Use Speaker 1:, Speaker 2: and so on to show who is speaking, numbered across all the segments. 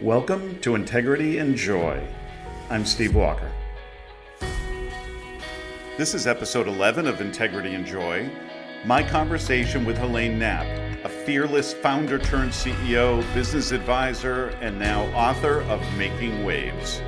Speaker 1: Welcome to Integrity and Joy. I'm Steve Walker. This is episode 11 of Integrity and Joy, my conversation with Helaine Knapp, a fearless founder turned CEO, business advisor, and now author of Making Waves.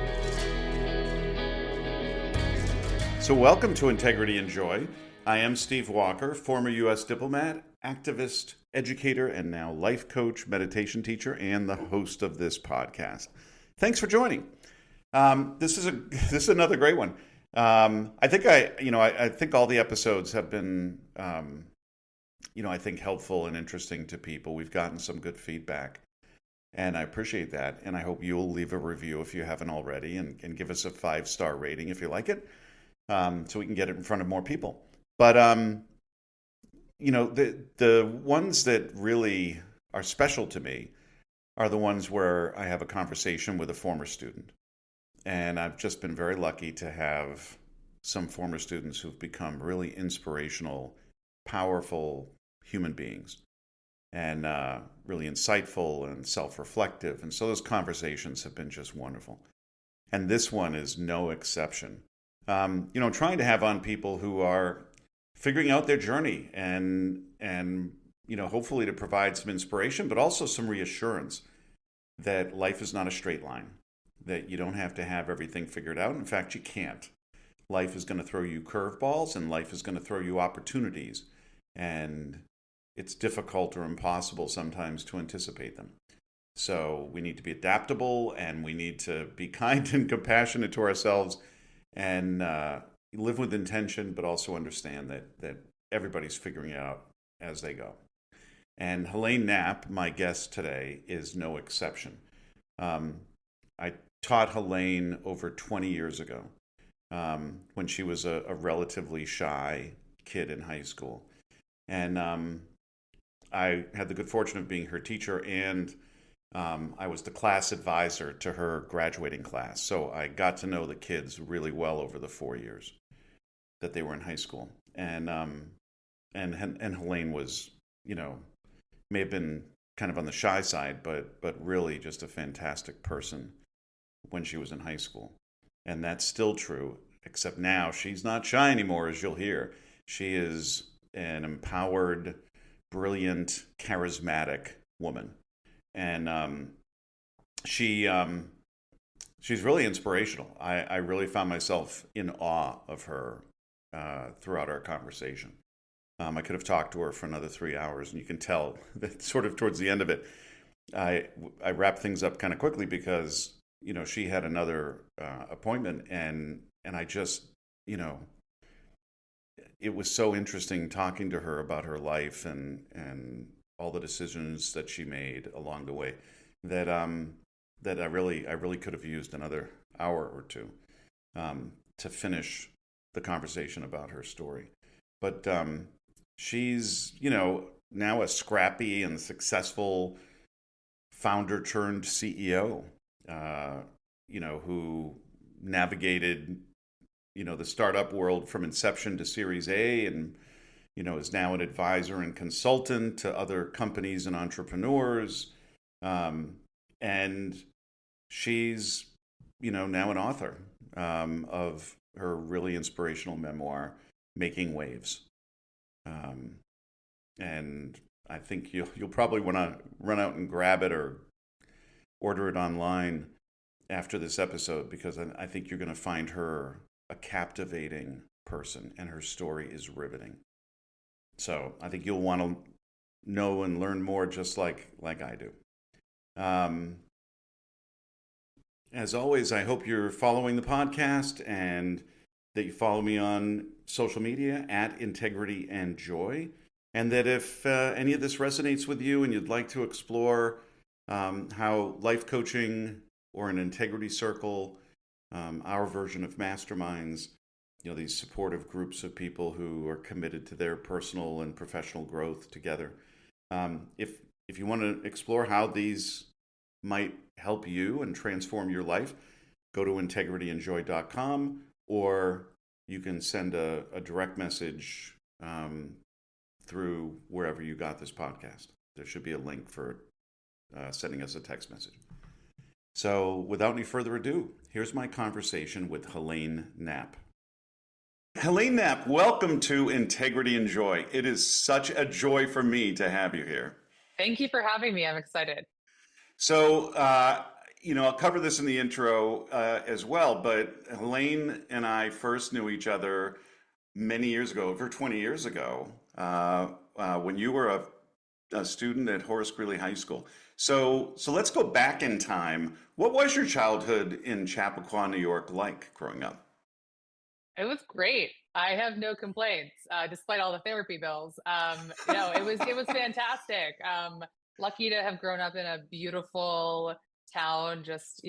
Speaker 1: So welcome to Integrity and Joy. I am Steve Walker, former U.S. diplomat, activist, educator, and now life coach, meditation teacher, and the host of this podcast. Thanks for joining. This is another great one. I think all the episodes have been, I think helpful and interesting to people. We've gotten some good feedback, and I appreciate that. And I hope you'll leave a review if you haven't already, and give us a 5-star rating if you like it, so we can get it in front of more people. But the ones that really are special to me are the ones where I have a conversation with a former student. And I've just been very lucky to have some former students who've become really inspirational, powerful human beings, and really insightful and self-reflective. And so those conversations have been just wonderful. And this one is no exception. Trying to have on people who are figuring out their journey and hopefully to provide some inspiration, but also some reassurance that life is not a straight line, that you don't have to have everything figured out. In fact, you can't. Life is going to throw you curveballs, and life is going to throw you opportunities. And it's difficult or impossible sometimes to anticipate them. So we need to be adaptable, and we need to be kind and compassionate to ourselves, and live with intention, but also understand that everybody's figuring it out as they go. And Helaine Knapp, my guest today, is no exception. I taught Helaine over 20 years ago, when she was a relatively shy kid in high school. And I had the good fortune of being her teacher, and I was the class advisor to her graduating class. So I got to know the kids really well over the 4 years that they were in high school. And Helaine was, may have been kind of on the shy side, but really just a fantastic person when she was in high school. And that's still true, except now she's not shy anymore, as you'll hear. She is an empowered, brilliant, charismatic woman. And she's really inspirational. I really found myself in awe of her throughout our conversation. I could have talked to her for another 3 hours, and you can tell that sort of towards the end of it, I wrapped things up kind of quickly because she had another appointment, and I just it was so interesting talking to her about her life and all the decisions that she made along the way that I really could have used another hour or two to finish the conversation about her story. But she's now a scrappy and successful founder turned CEO, who navigated the startup world from inception to Series A, and is now an advisor and consultant to other companies and entrepreneurs. And she's, now an author of her really inspirational memoir, Making Waves. And I think you'll probably want to run out and grab it or order it online after this episode, because I think you're going to find her a captivating person, and her story is riveting. So I think you'll want to know and learn more, just like I do. As always, I hope you're following the podcast and that you follow me on social media at Integrity and Joy. And that if any of this resonates with you and you'd like to explore how life coaching or an integrity circle, our version of masterminds, these supportive groups of people who are committed to their personal and professional growth together. If you want to explore how these might help you and transform your life, go to integrityandjoy.com, or you can send a direct message through wherever you got this podcast. There should be a link for sending us a text message. So, without any further ado, here's my conversation with Helaine Knapp. Helaine Knapp, welcome to Integrity and Joy. It is such a joy for me to have you here.
Speaker 2: Thank you for having me. I'm excited.
Speaker 1: So, I'll cover this in the intro as well, but Helaine and I first knew each other many years ago, over 20 years ago, when you were a student at Horace Greeley High School. So let's go back in time. What was your childhood in Chappaqua, New York like growing up?
Speaker 2: It was great. I have no complaints, despite all the therapy bills. No, it was fantastic. Lucky to have grown up in a beautiful town, just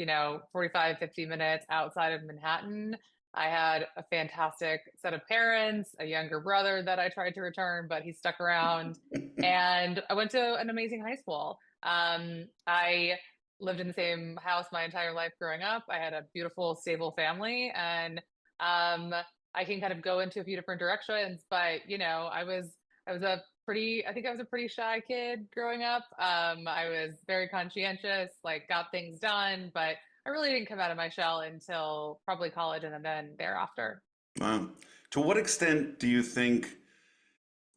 Speaker 2: 45, 50 minutes outside of Manhattan. I had a fantastic set of parents, a younger brother that I tried to return, but he stuck around. And I went to an amazing high school. I lived in the same house my entire life growing up. I had a beautiful, stable family, and um, I can kind of go into a few different directions, but I was a I think I was a pretty shy kid growing up. I was very conscientious, like got things done, but I really didn't come out of my shell until probably college and then thereafter.
Speaker 1: Wow. To what extent do you think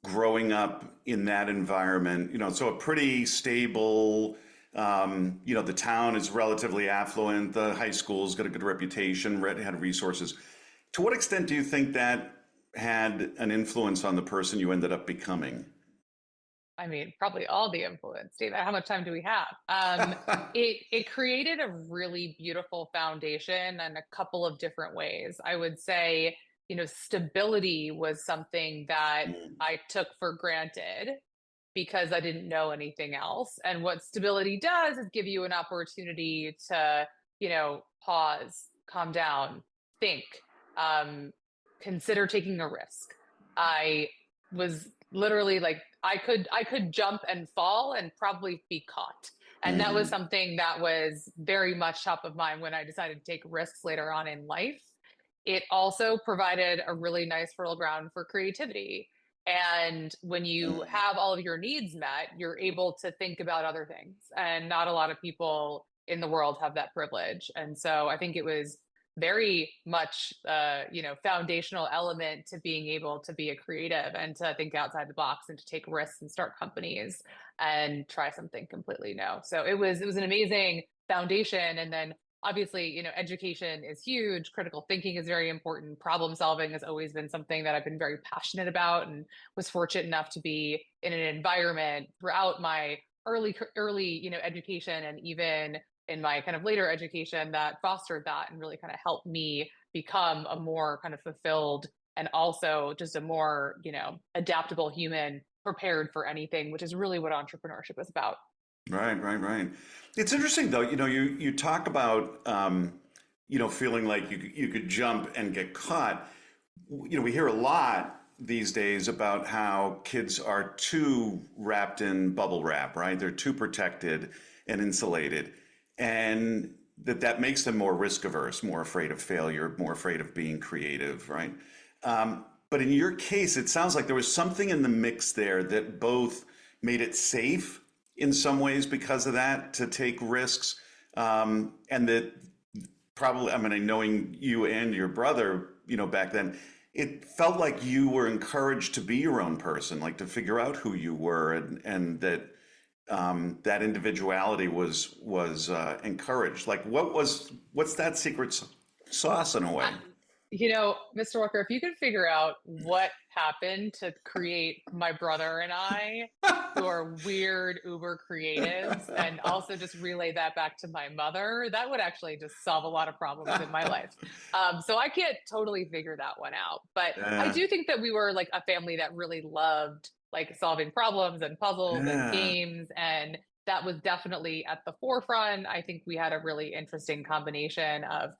Speaker 1: growing up in that environment, so a pretty stable, the town is relatively affluent, the high school's got a good reputation, had resources. To what extent do you think that had an influence on the person you ended up becoming?
Speaker 2: I mean, probably all the influence. David, how much time do we have? It created a really beautiful foundation in a couple of different ways. I would say, stability was something that
Speaker 1: Mm,
Speaker 2: I took for granted because I didn't know anything else. And what stability does is give you an opportunity to, pause, calm down, think, um, consider taking a risk. I was literally like I could jump and fall and probably be caught. And that was
Speaker 1: mm,
Speaker 2: something that was very much top of mind when I decided to take risks later on in life. It also provided a really nice fertile ground for creativity. And when you
Speaker 1: mm.
Speaker 2: have all of your needs met, you're able to think about other things. And not a lot of people in the world have that privilege. And so I think it was very much foundational element to being able to be a creative and to think outside the box and to take risks and start companies and try something completely new. So it was an amazing foundation. And then obviously, education is huge, critical thinking is very important, problem solving has always been something that I've been very passionate about, and was fortunate enough to be in an environment throughout my early education, and even in my kind of later education, that fostered that and really kind of helped me become a more kind of fulfilled and also just a more, adaptable human prepared for anything, which is really what entrepreneurship is about.
Speaker 1: Right, right, right. It's interesting though, you talk about feeling like you could jump and get caught. We hear a lot these days about how kids are too wrapped in bubble wrap, right? They're too protected and insulated, and that makes them more risk averse, more afraid of failure, more afraid of being creative, right? But in your case, it sounds like there was something in the mix there that both made it safe in some ways because of that to take risks, and that probably, I mean, knowing you and your brother, back then, it felt like you were encouraged to be your own person, like to figure out who you were, and that that individuality was encouraged. Like, what's that secret sauce in a way?
Speaker 2: Mr. Walker, if you could figure out what happened to create my brother and I, who are weird uber creatives, and also just relay that back to my mother, that would actually just solve a lot of problems in my life. So I can't totally figure that one out. But I
Speaker 1: Yeah,
Speaker 2: do think that we were like a family that really loved like solving problems and puzzles and
Speaker 1: yeah.
Speaker 2: games. And that was definitely at the forefront. I think we had a really interesting combination of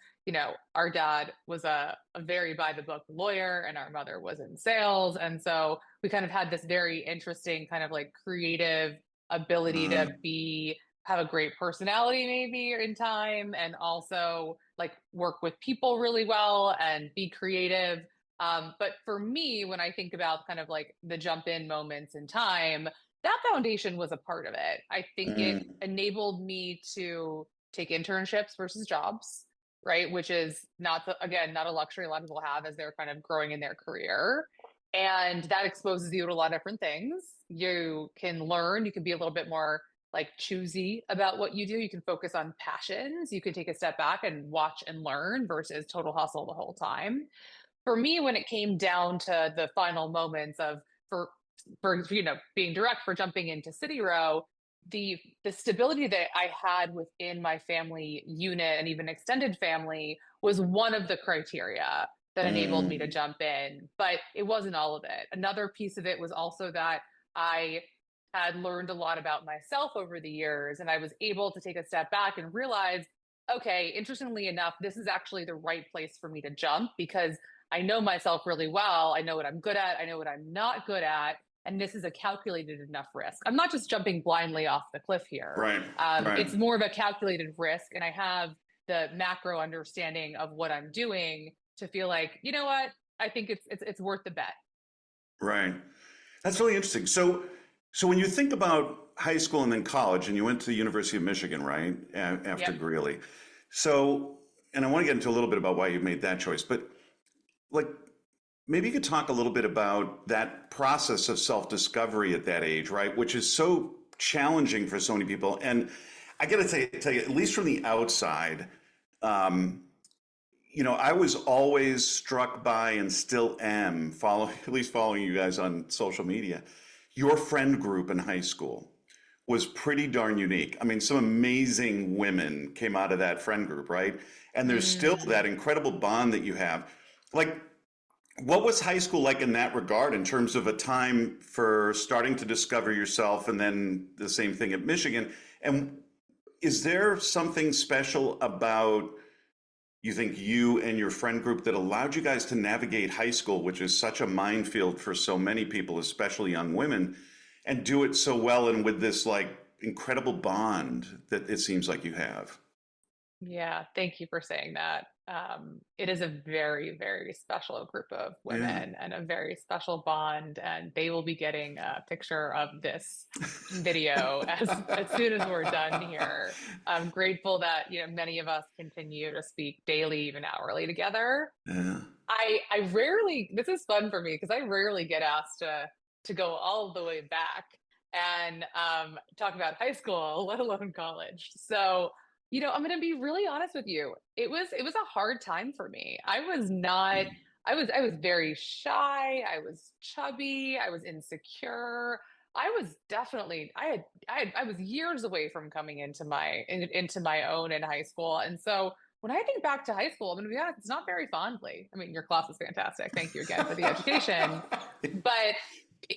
Speaker 2: our dad was a very by the book lawyer and our mother was in sales. And so we kind of had this very interesting kind of like creative ability to have a great personality maybe in time, and also like work with people really well and be creative. But for me, when I think about kind of like the jump in moments in time, that foundation was a part of it. I think it
Speaker 1: Mm,
Speaker 2: enabled me to take internships versus jobs, right? Which is not again, not a luxury a lot of people have as they're kind of growing in their career. And that exposes you to a lot of different things. You can learn, you can be a little bit more like choosy about what you do. You can focus on passions. You can take a step back and watch and learn versus total hustle the whole time. For me, when it came down to the final moments of for being direct, for jumping into CityRow, the stability that I had within my family unit and even extended family was one of the criteria that enabled me to
Speaker 1: Mm,
Speaker 2: jump in, but it wasn't all of it. Another piece of it was also that I had learned a lot about myself over the years, and I was able to take a step back and realize, okay, interestingly enough, this is actually the right place for me to jump because I know myself really well. I know what I'm good at. I know what I'm not good at. And this is a calculated enough risk. I'm not just jumping blindly off the cliff here.
Speaker 1: right, right.
Speaker 2: It's more of a calculated risk. And I have the macro understanding of what I'm doing to feel like, you know what? I think it's worth the bet.
Speaker 1: Right. That's really interesting. So when you think about high school and then college, and you went to the University of Michigan, right, after
Speaker 2: Yep.
Speaker 1: Greeley. So, and I want to get into a little bit about why you made that choice, but like maybe you could talk a little bit about that process of self-discovery at that age, right, which is so challenging for so many people. And I got to tell you, at least from the outside, um, I was always struck by and still am at least following you guys on social media. Your friend group in high school was pretty darn unique. I mean, some amazing women came out of that friend group, right? And there's still
Speaker 2: Mm.
Speaker 1: that incredible bond that you have. Like, what was high school like in that regard in terms of a time for starting to discover yourself and then the same thing at Michigan? And is there something special about you think you and your friend group that allowed you guys to navigate high school, which is such a minefield for so many people, especially young women, and do it so well and with this like incredible bond that it seems like you have?
Speaker 2: Yeah, thank you for saying that. It is a very, very special group of
Speaker 1: Yeah.
Speaker 2: women and a very special bond, and they will be getting a picture of this video as soon as we're done here. I'm grateful that many of us continue to speak daily, even hourly together.
Speaker 1: Yeah.
Speaker 2: I rarely. This is fun for me because I rarely get asked to go all the way back and talk about high school, let alone college. So I'm going to be really honest with you. It was a hard time for me. I was not. I was very shy. I was chubby. I was insecure. I was definitely. I was years away from coming into my own in high school, and so when I think back to high school, I'm going to be honest, it's not very fondly. I mean, your class was fantastic. Thank you again for the education, but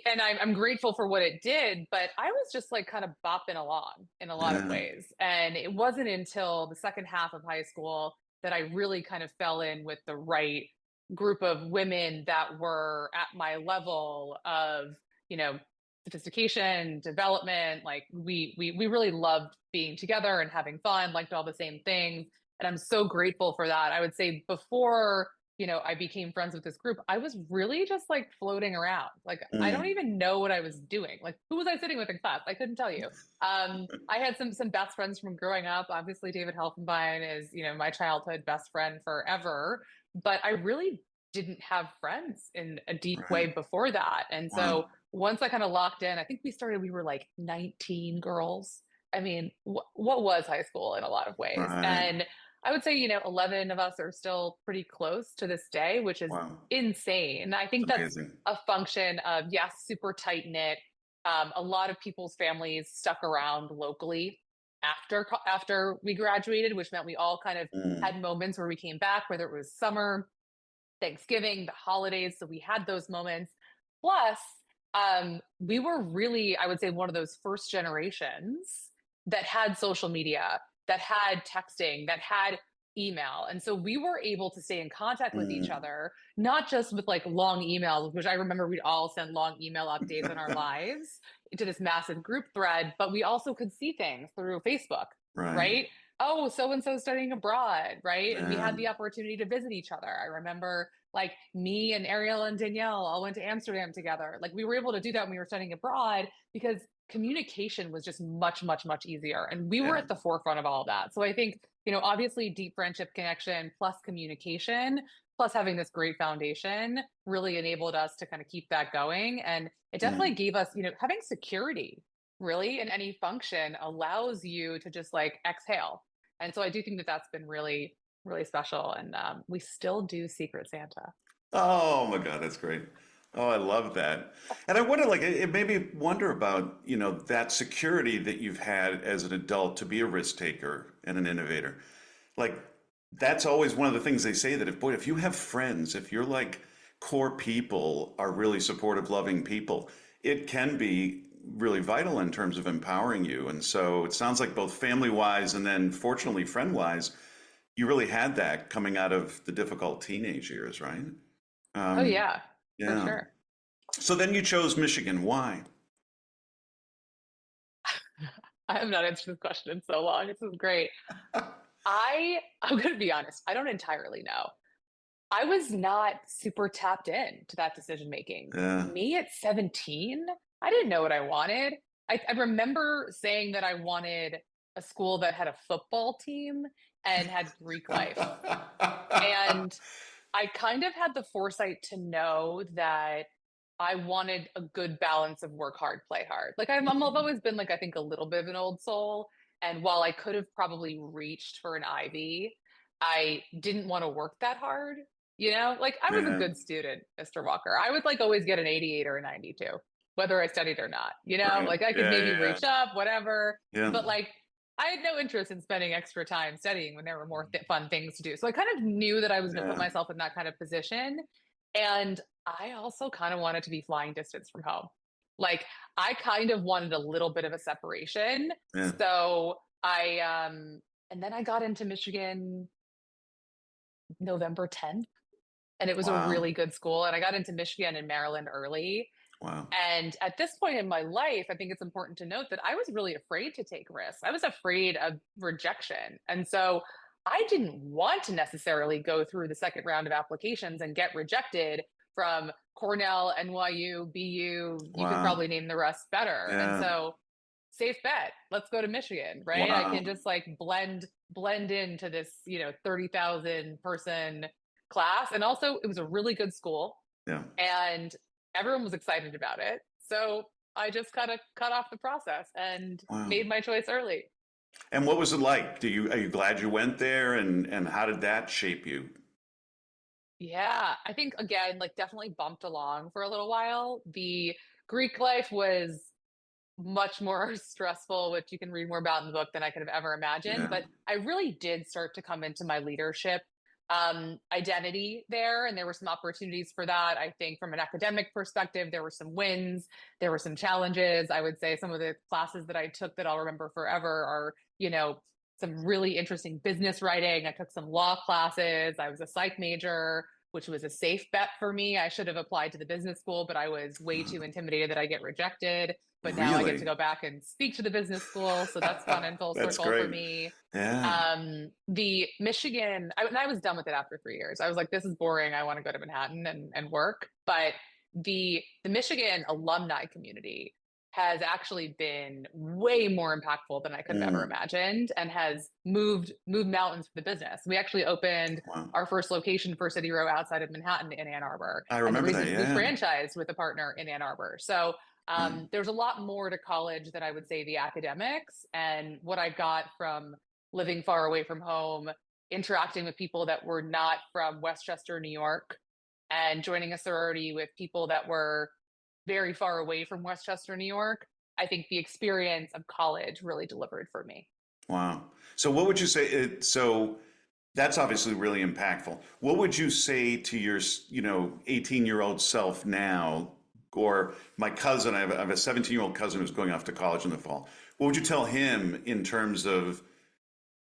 Speaker 2: and I'm grateful for what it did, but I was just like kind of bopping along in a lot of
Speaker 1: Yeah.
Speaker 2: ways. And it wasn't until the second half of high school that I really kind of fell in with the right group of women that were at my level of, you know, sophistication, development. Like we really loved being together and having fun, liked all the same things. And I'm so grateful for that. I would say before I became friends with this group, I was really just like floating around. Like, I don't
Speaker 1: Mm,
Speaker 2: even know what I was doing. Like, who was I sitting with in class? I couldn't tell you. I had some best friends from growing up. Obviously, David Helfenbein is, my childhood best friend forever. But I really didn't have friends in a deep way
Speaker 1: right.
Speaker 2: before that. And
Speaker 1: Wow.
Speaker 2: so once I kind of locked in, I think we were like 19 girls. I mean, what was high school in a lot of ways?
Speaker 1: Right.
Speaker 2: And I would say, 11 of us are still pretty close to this day, which is
Speaker 1: Wow.
Speaker 2: insane. I think
Speaker 1: It's
Speaker 2: that's
Speaker 1: amazing.
Speaker 2: a function of, yes, super tight knit. A lot of people's families stuck around locally after we graduated, which meant we all kind of
Speaker 1: Mm,
Speaker 2: had moments where we came back, whether it was summer, Thanksgiving, the holidays. So we had those moments. Plus, we were really, I would say, one of those first generations that had social media, that had texting, that had email. And so we were able to stay in contact with each
Speaker 1: mm.
Speaker 2: other, not just with like long emails, which I remember we'd all send long email updates on our lives into this massive group thread, but we also could see things through Facebook,
Speaker 1: Right.
Speaker 2: right? Oh, so and so studying abroad, right? And we
Speaker 1: Yeah.
Speaker 2: had the opportunity to visit each other. I remember Like me and Ariel and Danielle all went to Amsterdam together. Like we were able to do that when we were studying abroad because communication was just much, much, much easier. And we were
Speaker 1: Yeah.
Speaker 2: at the forefront of all of that. So I think, obviously deep friendship connection plus communication plus having this great foundation really enabled us to kind of keep that going. And it definitely
Speaker 1: Mm.
Speaker 2: gave us, having security really in any function allows you to just like exhale. And so I do think that that's been really, really special. And we still do Secret Santa.
Speaker 1: Oh my God, that's great. Oh, I love that. And I wonder, like, it made me wonder about, that security that you've had as an adult to be a risk taker and an innovator. Like, that's always one of the things they say that if you have friends, if you're like core people are really supportive, loving people, it can be really vital in terms of empowering you. And so it sounds like both family wise and then fortunately friend wise, you really had that coming out of the difficult teenage years, right?
Speaker 2: Oh,
Speaker 1: Um,
Speaker 2: yeah, for
Speaker 1: yeah.
Speaker 2: sure.
Speaker 1: So then you chose Michigan. Why?
Speaker 2: I have not answered this question in so long. This is great. I'm going to be honest. I don't entirely know. I was not super tapped in to that decision making.
Speaker 1: Yeah.
Speaker 2: Me at 17, I didn't know what I wanted. I remember saying that I wanted a school that had a football team and had Greek life. And I kind of had the foresight to know that I wanted a good balance of work hard, play hard. Like I've always been like, I think a little bit of an old soul. And while I could have probably reached for an Ivy, I didn't want to work that hard. Like I was a
Speaker 1: Yeah.
Speaker 2: good student, Mr. Walker. I would like always get an 88 or a 92, whether I studied or not,
Speaker 1: Right.
Speaker 2: like I could
Speaker 1: Yeah.
Speaker 2: maybe
Speaker 1: Yeah.
Speaker 2: reach up, whatever.
Speaker 1: Yeah.
Speaker 2: But like I had no interest in spending extra time studying when there were more fun things to do. So I kind of knew that I was going to put
Speaker 1: Yeah.
Speaker 2: myself in that kind of position. And I also kind of wanted to be flying distance from home. Like I kind of wanted a little bit of a separation.
Speaker 1: Yeah.
Speaker 2: So and then I got into Michigan November 10th, and it was a
Speaker 1: Wow.
Speaker 2: really good school. And I got into Michigan and Maryland early.
Speaker 1: Wow.
Speaker 2: And at this point in my life, I think it's important to note that I was really afraid to take risks. I was afraid of rejection. And so I didn't want to necessarily go through the second round of applications and get rejected from Cornell, NYU, BU. You could
Speaker 1: Wow.
Speaker 2: probably name the rest better. And
Speaker 1: Yeah.
Speaker 2: so safe bet. Let's go to Michigan, right? I
Speaker 1: Wow.
Speaker 2: can just like blend into this, 30,000 person class. And also it was a really good school
Speaker 1: Yeah.
Speaker 2: and everyone was excited about it. So I just kind of cut off the process and
Speaker 1: Wow.
Speaker 2: made my choice early.
Speaker 1: And what was it like? Are you glad you went there and how did that shape you?
Speaker 2: Yeah, I think again, like definitely bumped along for a little while. The Greek life was much more stressful, which you can read more about in the book than I could have ever imagined.
Speaker 1: Yeah.
Speaker 2: But I really did start to come into my leadership identity there. And there were some opportunities for that. I think from an academic perspective, there were some wins, there were some challenges. I would say some of the classes that I took that I'll remember forever are, some really interesting business writing. I took some law classes. I was a psych major, which was a safe bet for me. I should have applied to the business school, but I was way too intimidated that I get rejected. But now I get to
Speaker 1: Really?
Speaker 2: go back and speak to the business school. So that's fun and full
Speaker 1: That's
Speaker 2: circle for
Speaker 1: great.
Speaker 2: me.
Speaker 1: Yeah.
Speaker 2: The Michigan, I was done with it after 3 years. I was like, this is boring. I want to go to Manhattan and work. But the Michigan alumni community has actually been way more impactful than I could have ever
Speaker 1: Mm.
Speaker 2: imagined and has moved mountains for the business. We actually opened
Speaker 1: Wow.
Speaker 2: our first location for CityRow outside of Manhattan in Ann Arbor.
Speaker 1: I
Speaker 2: And the
Speaker 1: remember that.
Speaker 2: reason we
Speaker 1: Yeah.
Speaker 2: franchised with a partner in Ann Arbor. So
Speaker 1: Right.
Speaker 2: there's a lot more to college than I would say the academics. And what I got from living far away from home, interacting with people that were not from Westchester, New York, and joining a sorority with people that were very far away from Westchester, New York, I think the experience of college really delivered for me.
Speaker 1: Wow. So what would you say? So that's obviously really impactful. What would you say to your, 18-year-old self now, or my cousin? I have a 17-year-old cousin who's going off to college in the fall. What would you tell him in terms of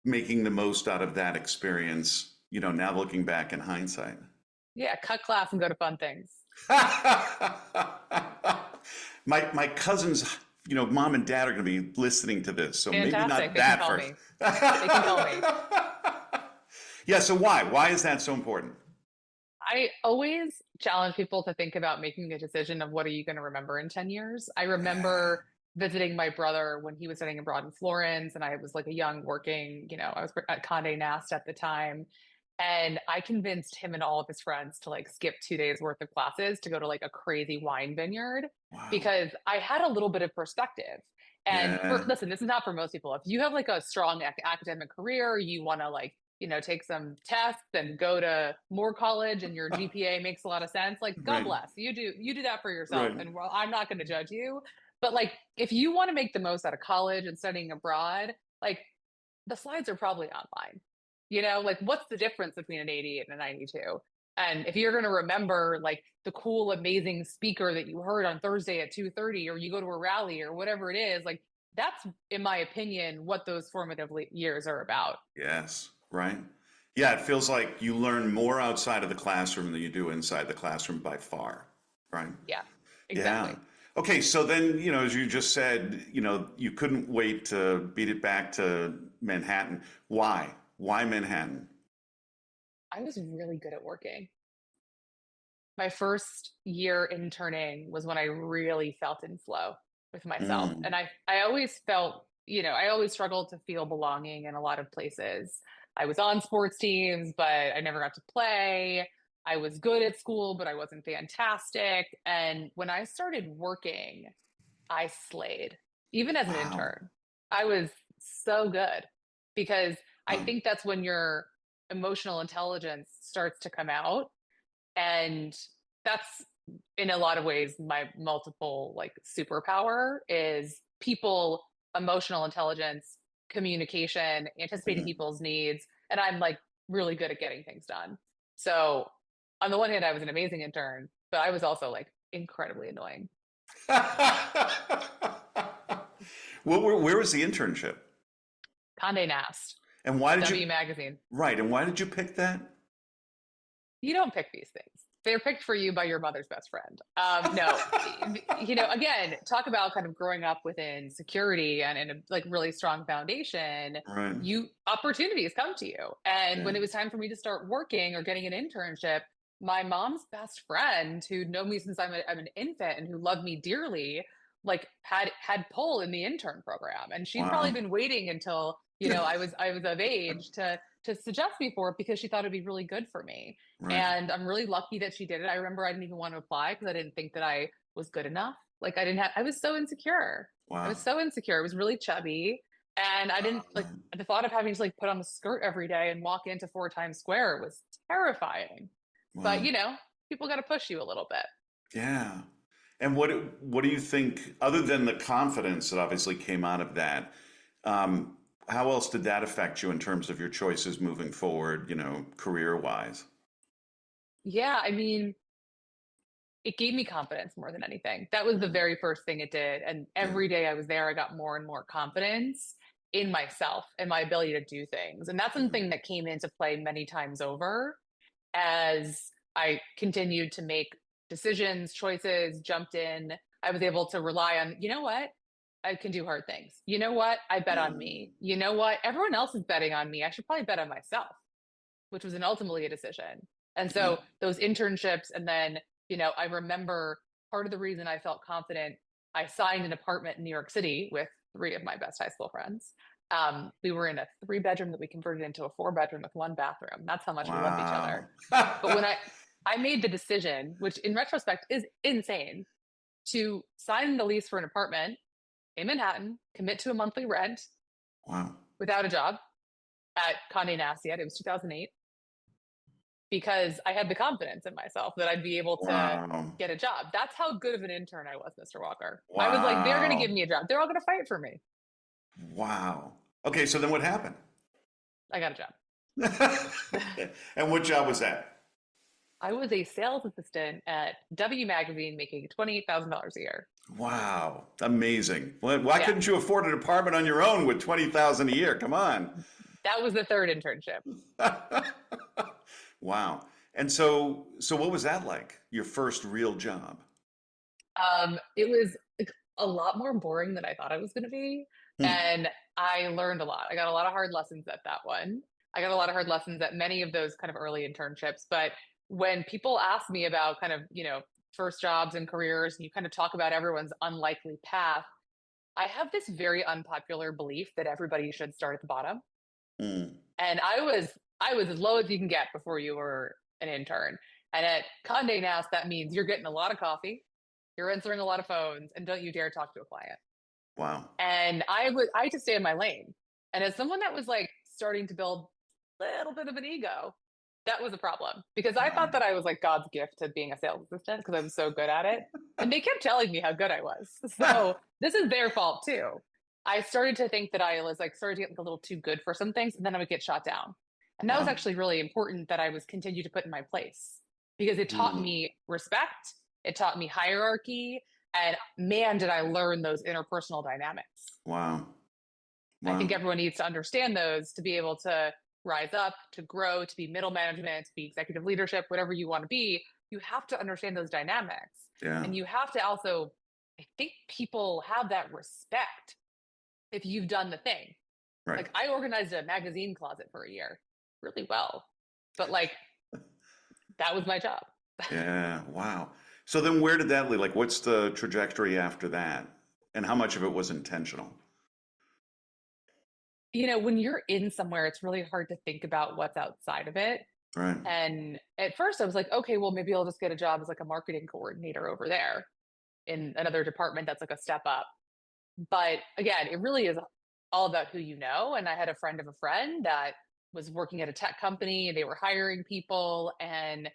Speaker 1: making the most out of that experience, now looking back in hindsight?
Speaker 2: Yeah, cut class and go to fun things.
Speaker 1: My cousins, mom and dad are going to be listening to this, so maybe
Speaker 2: Fantastic.
Speaker 1: not
Speaker 2: They can
Speaker 1: that
Speaker 2: call
Speaker 1: first.
Speaker 2: me. They can call me.
Speaker 1: Yeah, so why? Why is that so important?
Speaker 2: I always challenge people to think about making a decision of what are you going to remember in 10 years. I
Speaker 1: Yeah.
Speaker 2: remember visiting my brother when he was studying abroad in Florence, and I was like a young working, I was at Condé Nast at the time. And I convinced him and all of his friends to like skip 2 days worth of classes to go to like a crazy wine vineyard
Speaker 1: Wow.
Speaker 2: because I had a little bit of perspective. And
Speaker 1: Yeah.
Speaker 2: listen, this is not for most people. If you have like a strong academic career, you want to like take some tests and go to more college and your GPA makes a lot of sense. Like, God
Speaker 1: Right.
Speaker 2: bless. You do that for yourself.
Speaker 1: Right.
Speaker 2: And well, I'm not going to judge you. But like if you want to make the most out of college and studying abroad, like the slides are probably online. Like what's the difference between an 88 and a 92? And if you're going to remember like the cool, amazing speaker that you heard on Thursday at 2:30, or you go to a rally or whatever it is, like that's, in my opinion, what those formative years are about.
Speaker 1: Yes. Right. Yeah, it feels like you learn more outside of the classroom than you do inside the classroom by far. Right.
Speaker 2: Yeah,
Speaker 1: Yeah.
Speaker 2: exactly.
Speaker 1: Okay, so then, as you just said, you couldn't wait to beat it back to Manhattan. Why? Why Manhattan?
Speaker 2: I was really good at working. My first year interning was when I really felt in flow with myself. And
Speaker 1: Mm,
Speaker 2: I always felt, I always struggled to feel belonging in a lot of places. I was on sports teams, but I never got to play. I was good at school, but I wasn't fantastic. And when I started working, I slayed, even as an
Speaker 1: wow.
Speaker 2: intern. I was so good because I
Speaker 1: Wow.
Speaker 2: think that's when your emotional intelligence starts to come out. And that's in a lot of ways my multiple like superpower is people, emotional intelligence, communication, anticipating
Speaker 1: Mm.
Speaker 2: people's needs. And I'm like really good at getting things done. So on the one hand, I was an amazing intern, but I was also like incredibly annoying.
Speaker 1: Where was the internship?
Speaker 2: Condé Nast,
Speaker 1: And why did
Speaker 2: W
Speaker 1: you,
Speaker 2: Magazine.
Speaker 1: right, and why did you pick that?
Speaker 2: You don't pick these things. They're picked for you by your mother's best friend. No, again, talk about kind of growing up within security and in a like really strong foundation.
Speaker 1: Right.
Speaker 2: You opportunities come to you, and
Speaker 1: Yeah.
Speaker 2: when it was time for me to start working or getting an internship, my mom's best friend, who'd known me since I'm an infant and who loved me dearly, like had pull in the intern program, and she'd probably
Speaker 1: Wow.
Speaker 2: been waiting until I was of age to suggest me for it because she thought it'd be really good for me.
Speaker 1: Right.
Speaker 2: And I'm really lucky that she did it. I remember I didn't even want to apply because I didn't think that I was good enough. Like I didn't have, I was so insecure. I was
Speaker 1: Wow.
Speaker 2: so insecure. I was really chubby. And I didn't like the thought of having to like put on a skirt every day and walk into 4 Times Square was terrifying. But
Speaker 1: Wow.
Speaker 2: people got to push you a little bit.
Speaker 1: Yeah. And what do you think, other than the confidence that obviously came out of that, how else did that affect you in terms of your choices moving forward, career wise?
Speaker 2: Yeah. I mean, it gave me confidence more than anything. That was the
Speaker 1: Mm,
Speaker 2: very first thing it did. And
Speaker 1: yeah.
Speaker 2: every day I was there, I got more and more confidence in myself and my ability to do things. And that's
Speaker 1: Yeah.
Speaker 2: something that came into play many times over as I continued to make decisions, choices, jumped in. I was able to rely on, you know what? I can do hard things. You know what? I bet
Speaker 1: Yeah.
Speaker 2: on me. You know what? Everyone else is betting on me. I should probably bet on myself, which was an ultimately a decision. And
Speaker 1: Yeah.
Speaker 2: so those internships, and then, I remember part of the reason I felt confident, I signed an apartment in New York City with three of my best high school friends. We were in a 3 bedroom that we converted into a 4 bedroom with 1 bathroom. That's how much we loved each
Speaker 1: Wow.
Speaker 2: other. But when I made the decision, which in retrospect is insane, to sign the lease for an apartment in Manhattan, commit to a monthly rent
Speaker 1: Wow.
Speaker 2: without a job at Condé Nast yet, it was 2008, because I had the confidence in myself that I'd be able to
Speaker 1: Wow.
Speaker 2: get a job. That's how good of an intern I was, Mr. Walker. I was like, they're going to
Speaker 1: Wow.
Speaker 2: give me a job. They're all going to fight for me.
Speaker 1: Wow. Okay, so then what happened?
Speaker 2: I got a job.
Speaker 1: And what job was that?
Speaker 2: I was a sales assistant at W Magazine making $28,000 a year.
Speaker 1: Wow. Amazing. Why
Speaker 2: Yeah,
Speaker 1: couldn't you afford an apartment on your own with 20,000 a year? Come on.
Speaker 2: that was the third internship.
Speaker 1: Wow. And so what was that like? Your first real job?
Speaker 2: It was like, a lot more boring than I thought it was going to be.
Speaker 1: Hmm.
Speaker 2: And I learned a lot. I got a lot of hard lessons at that one. I got a lot of hard lessons at many of those kind of early internships. But when people ask me about kind of, first jobs and careers, and you kind of talk about everyone's unlikely path, I have this very unpopular belief that everybody should start at the bottom.
Speaker 1: Mm.
Speaker 2: And I was as low as you can get before you were an intern. And at Condé Nast, that means you're getting a lot of coffee, you're answering a lot of phones, and don't you dare talk to a client.
Speaker 1: Wow.
Speaker 2: And I had to stay in my lane. And as someone that was like starting to build a little bit of an ego, that was a problem because I
Speaker 1: Wow.
Speaker 2: thought that I was like God's gift to being a sales assistant because I was so good at it. And they kept telling me how good I was. So this is their fault too. I started to think that I was like started to get like a little too good for some things, and then I would get shot down. And that was
Speaker 1: Wow.
Speaker 2: actually really important that I was continued to put in my place because it taught
Speaker 1: Mm.
Speaker 2: me respect, it taught me hierarchy, and man, did I learn those interpersonal dynamics.
Speaker 1: Wow.
Speaker 2: I think
Speaker 1: Wow.
Speaker 2: everyone needs to understand those to be able to rise up, to grow, to be middle management, to be executive leadership, whatever you want to be. You have to understand those dynamics.
Speaker 1: Yeah.
Speaker 2: And you have to also, I think people have that respect if you've done the thing.
Speaker 1: Right.
Speaker 2: Like I organized a magazine closet for a year really well, but like that was my job.
Speaker 1: Yeah. Wow. So then where did that lead? Like, what's the trajectory after that? And how much of it was intentional?
Speaker 2: When you're in somewhere, it's really hard to think about what's outside of it.
Speaker 1: Right.
Speaker 2: And at first I was like, okay, well, maybe I'll just get a job as like a marketing coordinator over there in another department that's like a step up. But again, it really is all about who you know. And I had a friend of a friend that was working at a tech company and they were hiring people. And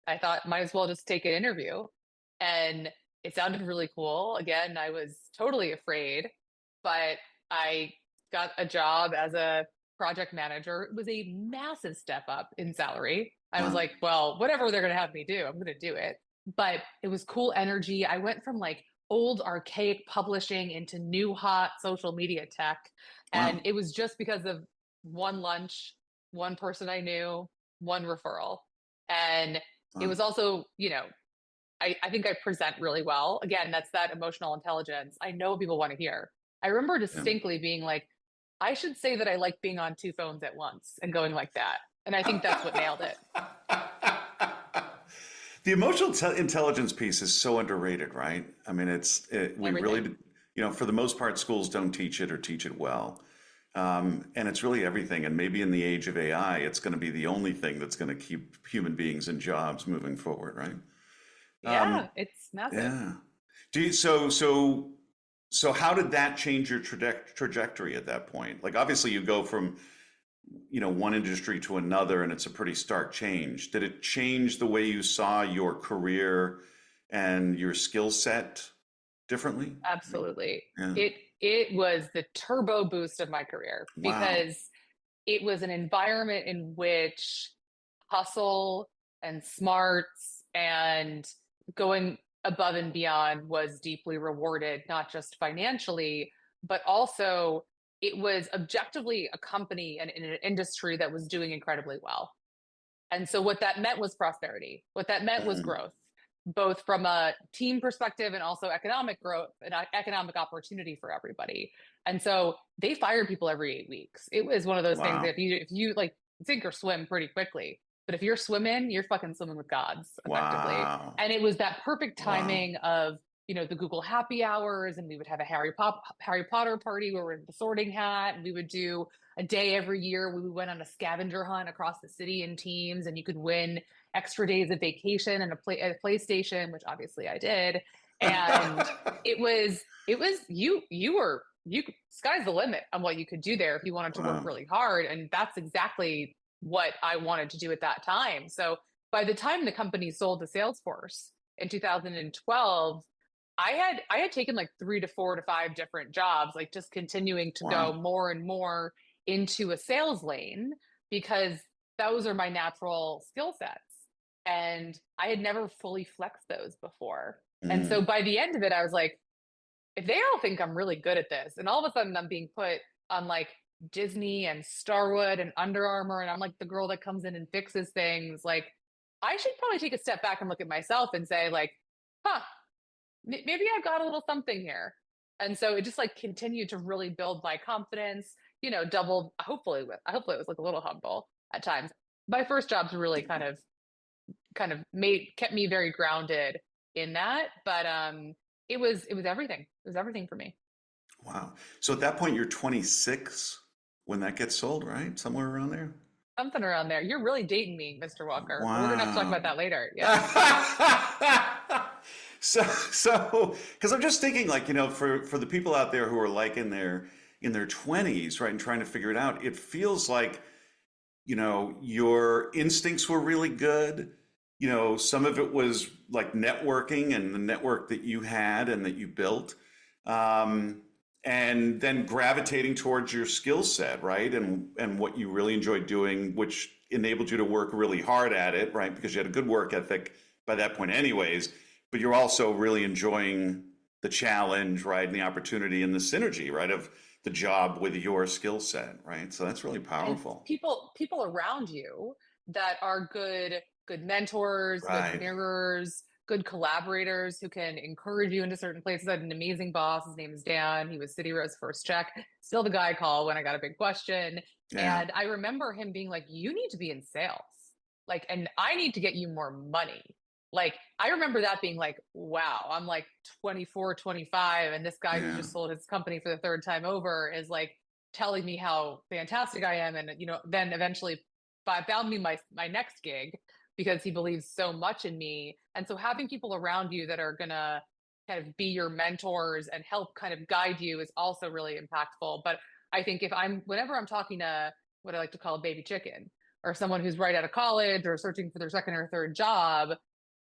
Speaker 2: I thought, might as well just take an interview. And it sounded really cool. Again, I was totally afraid, but I got a job as a project manager. It was a massive step up in salary. I was
Speaker 1: Wow.
Speaker 2: like, well, whatever they're going to have me do, I'm going to do it. But it was cool energy. I went from like old archaic publishing into new hot social media tech. And
Speaker 1: Wow.
Speaker 2: it was just because of one lunch, one person I knew, one referral. And it
Speaker 1: Wow.
Speaker 2: was also, I think I present really well. Again, that's that emotional intelligence. I know what people want to hear. I remember
Speaker 1: Yeah.
Speaker 2: distinctly being like, I should say that I like being on two phones at once and going like that. And I think that's what nailed it.
Speaker 1: The emotional intelligence piece is so underrated, right? I mean, we really,
Speaker 2: Everything.
Speaker 1: for the most part, schools don't teach it or teach it well. And it's really everything. And maybe in the age of AI, it's going to be the only thing that's going to keep human beings in jobs moving forward, right?
Speaker 2: Yeah, it's massive.
Speaker 1: Yeah. Do you, so how did that change your trajectory at that point? Like, obviously, you go from one industry to another, and it's a pretty stark change. Did it change the way you saw your career and your skill set differently?
Speaker 2: Absolutely.
Speaker 1: Yeah.
Speaker 2: It was the turbo boost of my career
Speaker 1: Wow.
Speaker 2: because it was an environment in which hustle and smarts and going above and beyond was deeply rewarded, not just financially, but also it was objectively a company and in an industry that was doing incredibly well. And so what that meant was prosperity. What that meant was
Speaker 1: Mm.
Speaker 2: growth, both from a team perspective and also economic growth and economic opportunity for everybody. And so they fired people every 8 weeks. It was one of those things that
Speaker 1: Wow.
Speaker 2: if you like sink or swim pretty quickly. But if you're swimming, you're fucking swimming with gods effectively.
Speaker 1: Wow.
Speaker 2: And it was that perfect
Speaker 1: Wow.
Speaker 2: timing of the Google happy hours, and we would have a Harry Potter party where we're in the Sorting Hat, and we would do a day every year. We went on a scavenger hunt across the city in teams, and you could win extra days of vacation and a PlayStation, which obviously I did. And it was you sky's the limit on what you could do there if you wanted to work
Speaker 1: Wow.
Speaker 2: really hard. And that's exactly what I wanted to do at that time. So by the time the company sold to Salesforce in 2012, I had taken like 3 to 4 to 5 different jobs, like just continuing to go
Speaker 1: Wow.
Speaker 2: more and more into a sales lane because those are my natural skill sets. And I had never fully flexed those before. And so
Speaker 1: Mm.
Speaker 2: by the end of it, I was like, if they all think I'm really good at this, and all of a sudden I'm being put on like Disney and Starwood and Under Armour, and I'm like the girl that comes in and fixes things, like I should probably take a step back and look at myself and say, like, huh, maybe I've got a little something here. And so it just like continued to really build my confidence, doubled, hopefully it was like a little humble at times. My first job's really kind of kind of kept me very grounded in that. But it was everything. It was everything for me.
Speaker 1: Wow. So at that point, you're 26 when that gets sold, right? Somewhere around there?
Speaker 2: Something around there. You're really dating me, Mr. Walker. We're gonna have to talk about
Speaker 1: Wow.
Speaker 2: that later. Yeah.
Speaker 1: Because I'm just thinking, like, for the people out there who are like in their 20s, right, and trying to figure it out, it feels like, your instincts were really good. Some of it was like networking and the network that you had and that you built. Um, and then gravitating towards your skill set, right? And what you really enjoyed doing, which enabled you to work really hard at it, right? Because you had a good work ethic by that point anyways, but you're also really enjoying the challenge, right? And the opportunity and the synergy, right? Of the job with your skill set, right? So that's really
Speaker 2: And
Speaker 1: powerful.
Speaker 2: people around you that are good mentors, good
Speaker 1: Right.
Speaker 2: mirrors, good collaborators who can encourage you into certain places. I had an amazing boss. His name is Dan. He was CityRow's first check. Still the guy I call when I got a big question.
Speaker 1: Yeah.
Speaker 2: And I remember him being like, "You need to be in sales. Like, and I need to get you more money." Like, I remember that being like, wow, I'm like 24, 25, and this guy who
Speaker 1: Yeah.
Speaker 2: just sold his company for the third time over is like telling me how fantastic I am. And, then eventually found me my next gig because he believes so much in me. And so having people around you that are going to kind of be your mentors and help kind of guide you is also really impactful. But I think whenever I'm talking to what I like to call a baby chicken or someone who's right out of college or searching for their second or third job,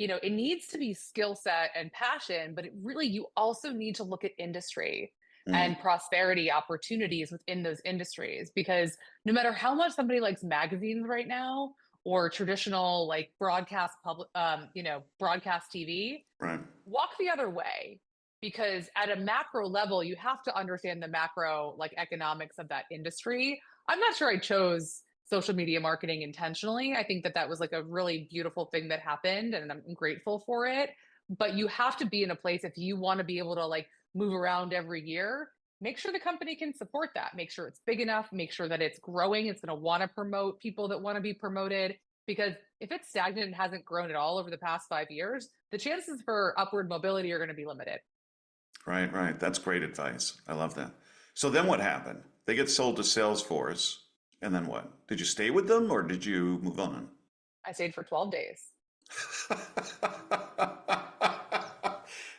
Speaker 2: it needs to be skill set and passion, but you also need to look at industry
Speaker 1: Mm.
Speaker 2: and prosperity opportunities within those industries, because no matter how much somebody likes magazines right now or traditional like broadcast TV,
Speaker 1: Right.
Speaker 2: walk the other way, because at a macro level, you have to understand the macro like economics of that industry. I'm not sure I chose social media marketing intentionally. I think that was like a really beautiful thing that happened and I'm grateful for it. But you have to be in a place, if you want to be able to like move around every year, make sure the company can support that. Make sure it's big enough, make sure that it's growing. It's going to want to promote people that want to be promoted. Because if it's stagnant and hasn't grown at all over the past 5 years, the chances for upward mobility are going to be limited.
Speaker 1: Right. Right. That's great advice. I love that. So then what happened? They get sold to Salesforce. And then what? Did you stay with them or did you move on?
Speaker 2: I stayed for 12 days.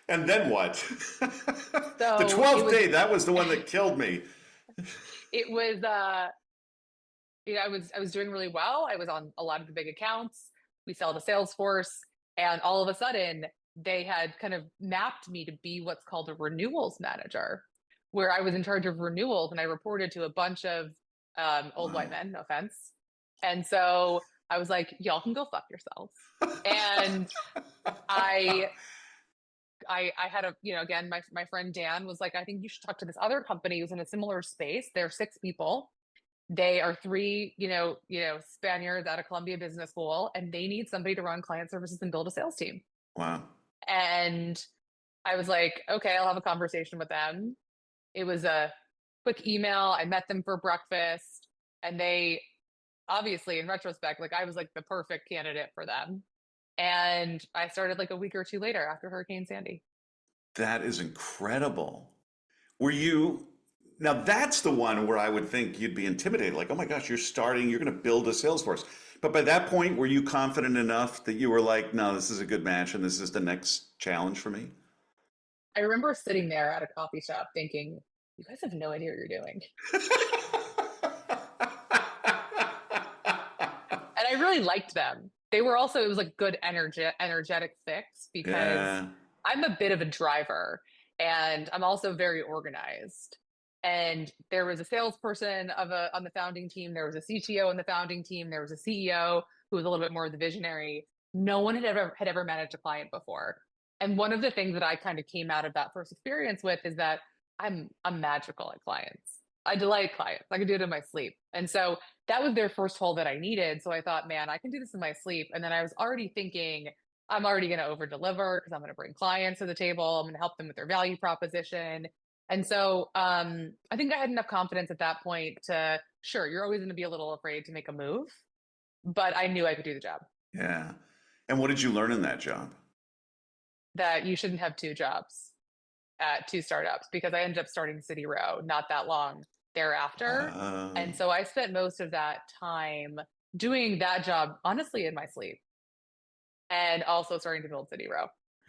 Speaker 1: And then what? The
Speaker 2: So
Speaker 1: 12th day, that was the one that killed me.
Speaker 2: it was I was doing really well. I was on a lot of the big accounts. We sell to Salesforce, and all of a sudden they had kind of mapped me to be what's called a renewals manager, where I was in charge of renewals and I reported to a bunch of old white
Speaker 1: Wow.
Speaker 2: men, no offense. And so I was like, y'all can go fuck yourselves. And I I had again, my friend Dan was like, I think you should talk to this other company who's in a similar space. They're 6 people. They are three, Spaniards out of Columbia Business School, and they need somebody to run client services and build a sales team.
Speaker 1: Wow.
Speaker 2: And I was like, okay, I'll have a conversation with them. It was a quick email. I met them for breakfast, and they obviously, in retrospect, like I was like the perfect candidate for them. And I started like a week or two later after Hurricane Sandy.
Speaker 1: That is incredible. Were you, now that's the one where I would think you'd be intimidated. Like, oh my gosh, you're going to build a sales force. But by that point, were you confident enough that you were like, no, this is a good match and this is the next challenge for me?
Speaker 2: I remember sitting there at a coffee shop thinking, you guys have no idea what you're doing. And I really liked them. They were also, it was like good energetic fix, because
Speaker 1: Yeah.
Speaker 2: I'm a bit of a driver and I'm also very organized. And there was a salesperson on the founding team. There was a CTO on the founding team. There was a CEO who was a little bit more of the visionary. No one had ever managed a client before. And one of the things that I kind of came out of that first experience with is that I'm magical at clients. I delight clients. I can do it in my sleep. And so that was their first hole that I needed. So I thought, man, I can do this in my sleep. And then I was already thinking, I'm already going to over deliver because I'm going to bring clients to the table. I'm going to help them with their value proposition. And so I think I had enough confidence at that point to, sure, you're always going to be a little afraid to make a move, but I knew I could do the job.
Speaker 1: Yeah. And what did you learn in that job?
Speaker 2: that you shouldn't have two jobs at two startups because I ended up starting CityRow not that long thereafter.
Speaker 1: Uh,
Speaker 2: And so I spent most of that time doing that job, honestly, in my sleep and also starting to build CityRow.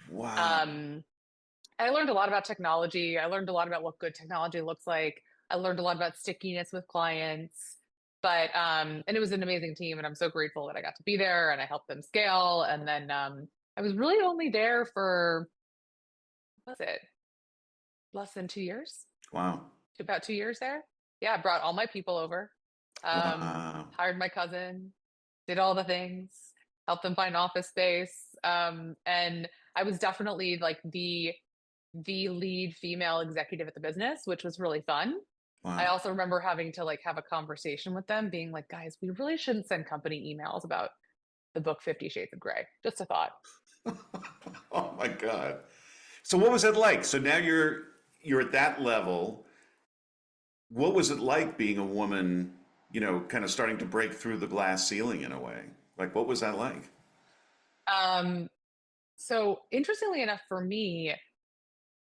Speaker 1: wow.
Speaker 2: Um, I learned a lot about technology. I learned a lot about what good technology looks like. I learned a lot about stickiness with clients. And it was an amazing team, and I'm so grateful that I got to be there and I helped them scale. And then I was really only there for, what was it, less than 2 years?
Speaker 1: Wow.
Speaker 2: About 2 years there. Yeah, I brought all my people over,
Speaker 1: Wow.
Speaker 2: hired my cousin, did all the things, helped them find office space. And I was definitely like the lead female executive at the business, which was really fun. I
Speaker 1: Wow.
Speaker 2: also remember having to like have a conversation with them, being like, guys, we really shouldn't send company emails about the book 50 Shades of Grey. Just a thought.
Speaker 1: Oh my God. So what was it like? So now you're at that level. What was it like being a woman, kind of starting to break through the glass ceiling in a way? Like what was that like?
Speaker 2: Um, so interestingly enough, for me,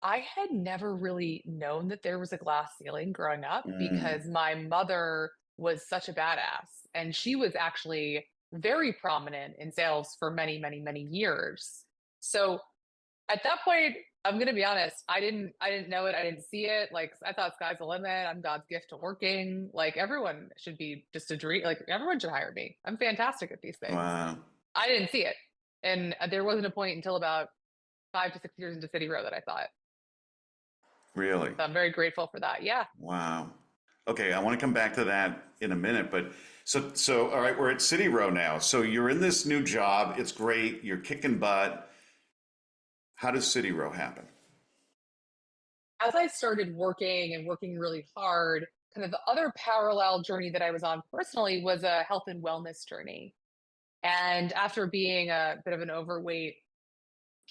Speaker 2: I had never really known that there was a glass ceiling growing up
Speaker 1: Mm,
Speaker 2: because my mother was such a badass and she was actually very prominent in sales for many, many, many years. So at that point, I'm going to be honest, I didn't know it. I didn't see it. Like I thought sky's the limit. I'm God's gift to working. Like everyone should be just a dream. Like everyone should hire me. I'm fantastic at these things.
Speaker 1: wow.
Speaker 2: I didn't see it. And there wasn't a point until about 5 to 6 years into City Row that I saw it.
Speaker 1: Really?
Speaker 2: So I'm very grateful for that. Yeah.
Speaker 1: Wow. Okay, I want to come back to that in a minute, but so all right, we're at City Row now. So you're in this new job. It's great. You're kicking butt. How does City Row happen?
Speaker 2: As I started working and working really hard, kind of the other parallel journey that I was on personally was a health and wellness journey. And after being a bit of an overweight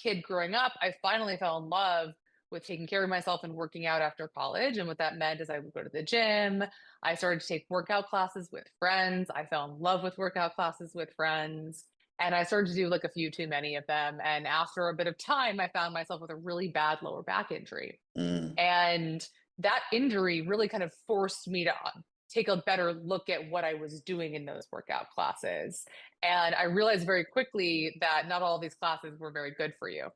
Speaker 2: kid growing up, I finally fell in love with taking care of myself and working out after college. And what that meant is I would go to the gym. I started to take workout classes with friends. I fell in love with workout classes with friends. And I started to do like a few too many of them. And after a bit of time, I found myself with a really bad lower back injury.
Speaker 1: Mm,
Speaker 2: And that injury really kind of forced me to take a better look at what I was doing in those workout classes. And I realized very quickly that not all of these classes were very good for you.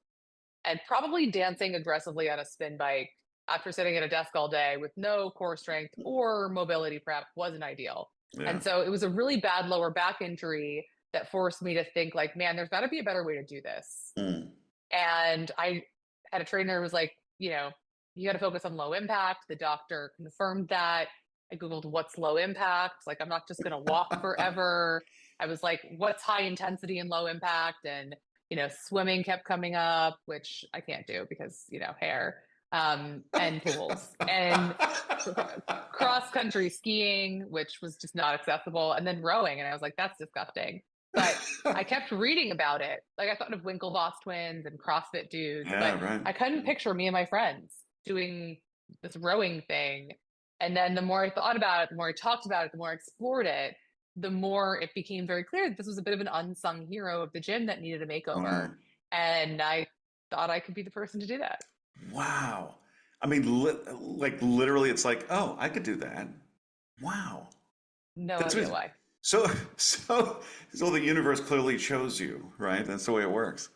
Speaker 2: And probably dancing aggressively on a spin bike after sitting at a desk all day with no core strength or mobility prep wasn't ideal.
Speaker 1: yeah.
Speaker 2: And so it was a really bad lower back injury that forced me to think like, man, there's got to be a better way to do this.
Speaker 1: Mm.
Speaker 2: And I had a trainer who was like, you got to focus on low impact. The doctor confirmed that. I Googled what's low impact. Like, I'm not just going to walk forever. I was like, what's high intensity and low impact? And, swimming kept coming up, which I can't do because, hair, and pools and cross country skiing, which was just not accessible. And then rowing. And I was like, that's disgusting. But I kept reading about it. Like I thought of Winklevoss twins and CrossFit dudes, but
Speaker 1: Yeah, right.
Speaker 2: I couldn't picture me and my friends doing this rowing thing. And then the more I thought about it, the more I talked about it, the more I explored it, the more it became very clear that this was a bit of an unsung hero of the gym that needed a makeover.
Speaker 1: Wow.
Speaker 2: And I thought I could be the person to do that.
Speaker 1: Wow. I mean, like literally, it's like, oh, I could do that. Wow.
Speaker 2: No
Speaker 1: That's
Speaker 2: idea
Speaker 1: amazing.
Speaker 2: why.
Speaker 1: So, so the universe clearly chose you, right? That's the way it works.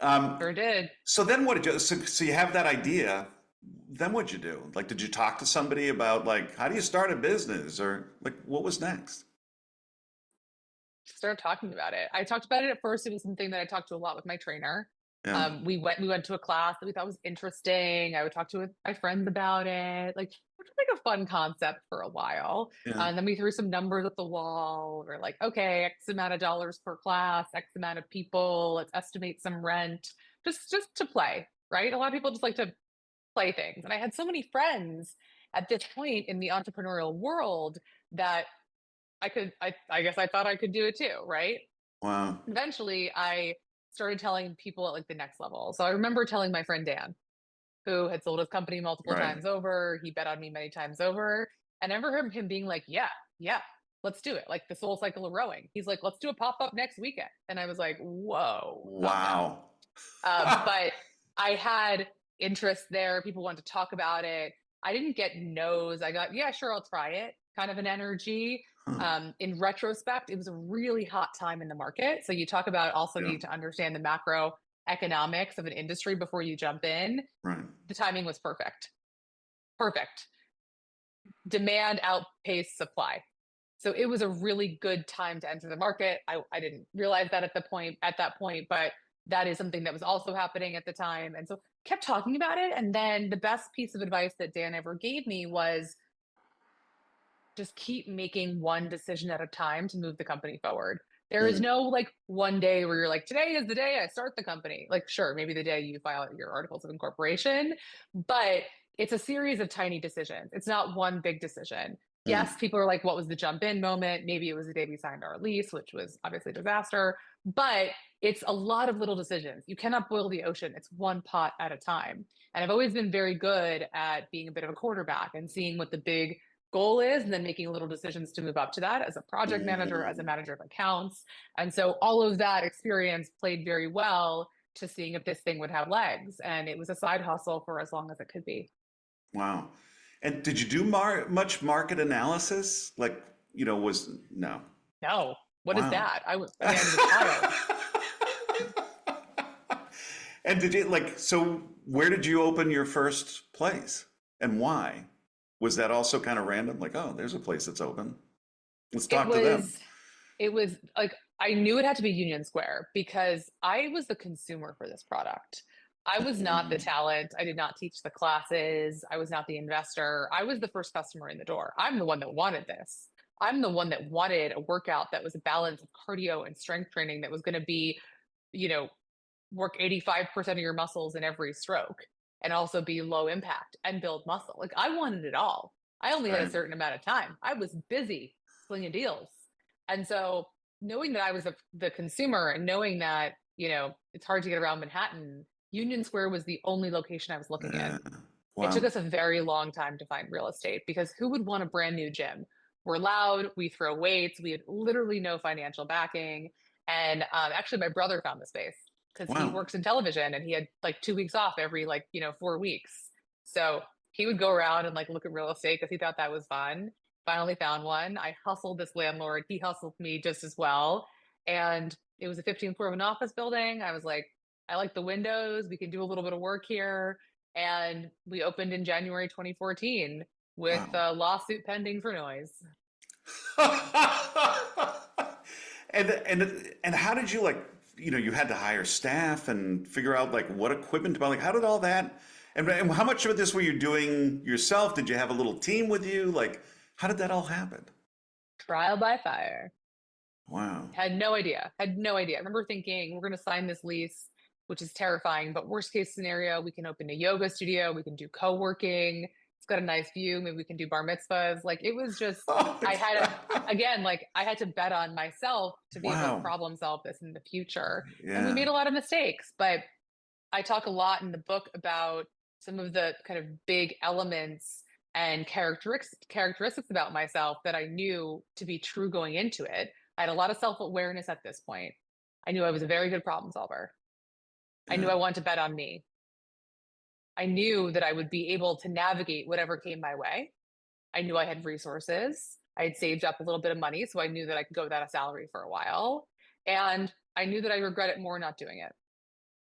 Speaker 1: Um,
Speaker 2: Sure did.
Speaker 1: so then what did you, so you have that idea, then what'd you do? Like, did you talk to somebody about like, how do you start a business or like, what was next?
Speaker 2: Started talking about it. I talked about it at first. It was something that I talked to a lot with my trainer.
Speaker 1: Yeah.
Speaker 2: We went to a class that we thought was interesting. I would talk to my friends about it. Like, which was like a fun concept for a while.
Speaker 1: Yeah.
Speaker 2: And then we threw some numbers at the wall. We're like, okay, X amount of dollars per class, X amount of people. Let's estimate some rent, just to play, right? A lot of people just like to play things. And I had so many friends at this point in the entrepreneurial world that I guess I thought I could do it too, right?
Speaker 1: Wow.
Speaker 2: Eventually I started telling people at like the next level. So I remember telling my friend Dan, who had sold his company multiple
Speaker 1: Right.
Speaker 2: times over. He bet on me many times over. And I remember him being like, yeah, let's do it. Like the Soul Cycle of Rowing. He's like, let's do a pop-up next weekend. And I was like, whoa, calm down.
Speaker 1: Wow.
Speaker 2: But I had interest there. People wanted to talk about it. I didn't get no's. I got, yeah, sure, I'll try it kind of an energy. In retrospect, it was a really hot time in the market. So you talk about also
Speaker 1: Yeah.
Speaker 2: need to understand the macroeconomics of an industry before you jump in.
Speaker 1: Right.
Speaker 2: The timing was perfect. Perfect. Demand outpaced supply. So it was a really good time to enter the market. I didn't realize that at that point, but that is something that was also happening at the time. And so kept talking about it. And then the best piece of advice that Dan ever gave me was just keep making one decision at a time to move the company forward. There is no like one day where you're like, today is the day I start the company. Like, sure, maybe the day you file your articles of incorporation, but it's a series of tiny decisions. It's not one big decision. Yes, people are like, what was the jump in moment? Maybe it was the day we signed our lease, which was obviously a disaster, but it's a lot of little decisions. You cannot boil the ocean. It's one pot at a time. And I've always been very good at being a bit of a quarterback and seeing what the big goal is and then making little decisions to move up to that as a project manager, as a manager of accounts. And so all of that experience played very well to seeing if this thing would have legs. And it was a side hustle for as long as it could be.
Speaker 1: Wow. And did you do much market analysis? Like, no.
Speaker 2: No. What is
Speaker 1: Wow.
Speaker 2: that? I was a child.
Speaker 1: And did you so where did you open your first place and why? Was that also kind of random? Like, oh, there's a place that's open. Let's talk to them.
Speaker 2: It was like, I knew it had to be Union Square because I was the consumer for this product. I was not the talent. I did not teach the classes. I was not the investor. I was the first customer in the door. I'm the one that wanted this. I'm the one that wanted a workout that was a balance of cardio and strength training that was going to be, work 85% of your muscles in every stroke and also be low impact and build muscle. Like I wanted it all. I only had a certain amount of time. I was busy slinging deals. And so knowing that I was the consumer and knowing that, it's hard to get around Manhattan, Union Square was the only location I was looking in.
Speaker 1: Wow.
Speaker 2: It took us a very long time to find real estate because who would want a brand new gym? We're loud, we throw weights, we had literally no financial backing. And actually my brother found the space because he works in television and he had like 2 weeks off every 4 weeks. So he would go around and look at real estate because he thought that was fun. Finally found one. I hustled this landlord. He hustled me just as well. And it was a 15th floor of an office building. I was like, I like the windows. We can do a little bit of work here. And we opened in January 2014 with a lawsuit pending for noise.
Speaker 1: And how did you you had to hire staff and figure out what equipment to buy? How did all that, and how much of this were you doing yourself? Did you have a little team with you? How did that all happen?
Speaker 2: Trial by fire.
Speaker 1: Wow.
Speaker 2: Had no idea. I remember thinking we're going to sign this lease, which is terrifying, but worst case scenario, we can open a yoga studio. We can do co-working. It's got a nice view. Maybe we can do bar mitzvahs. It was just, I had to bet on myself to be able to problem solve this in the future. Yeah. And we made a lot of mistakes, but I talk a lot in the book about some of the kind of big elements and characteristics about myself that I knew to be true going into it. I had a lot of self-awareness at this point. I knew I was a very good problem solver. I knew I wanted to bet on me. I knew that I would be able to navigate whatever came my way. I knew I had resources. I had saved up a little bit of money, so I knew that I could go without a salary for a while. And I knew that I regret it more not doing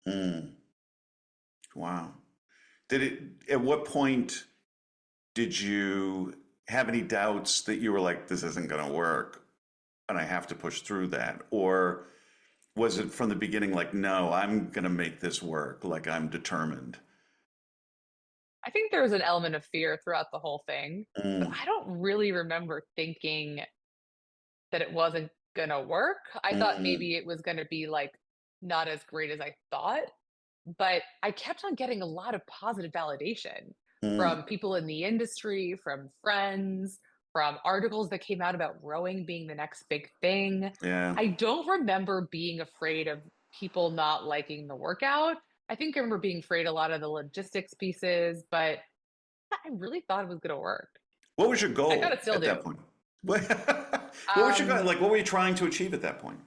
Speaker 2: it.
Speaker 1: Wow. At what point did you have any doubts that you were like, this isn't going to work and I have to push through that? Or was it from the beginning no, I'm going to make this work, I'm determined?
Speaker 2: I think there was an element of fear throughout the whole thing, but I don't really remember thinking that it wasn't going to work. I thought maybe it was going to be not as great as I thought, but I kept on getting a lot of positive validation from people in the industry, from friends, from articles that came out about rowing being the next big thing.
Speaker 1: Yeah.
Speaker 2: I don't remember being afraid of people not liking the workout. I think I remember being afraid a lot of the logistics pieces, but I really thought it was going to work.
Speaker 1: What was your goal
Speaker 2: I kind of still
Speaker 1: at
Speaker 2: do.
Speaker 1: that point? What was your
Speaker 2: Um,
Speaker 1: like? What were you trying to achieve at that point?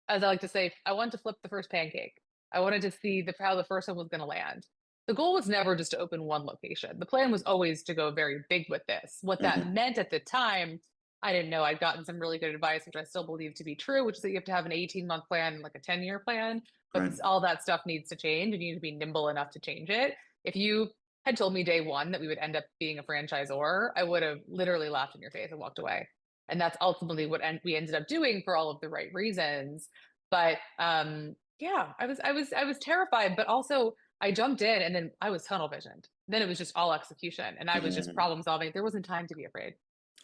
Speaker 2: as I like to say, I wanted to flip the first pancake. I wanted to see how the first one was going to land. The goal was never just to open one location. The plan was always to go very big with this. What that
Speaker 1: Hmm.
Speaker 2: meant at the time, I didn't know. I'd gotten some really good advice, which I still believe to be true, which is that you have to have an 18-month plan and like a 10-year plan. But
Speaker 1: Right.
Speaker 2: all that stuff needs to change and you need to be nimble enough to change it. If you had told me day one that we would end up being a franchisor, I would have literally laughed in your face and walked away. And that's ultimately what we ended up doing for all of the right reasons. But yeah, I was terrified, but also I jumped in and then I was tunnel visioned. Then it was just all execution and I was just
Speaker 1: Mhm.
Speaker 2: problem solving. There wasn't time to be afraid.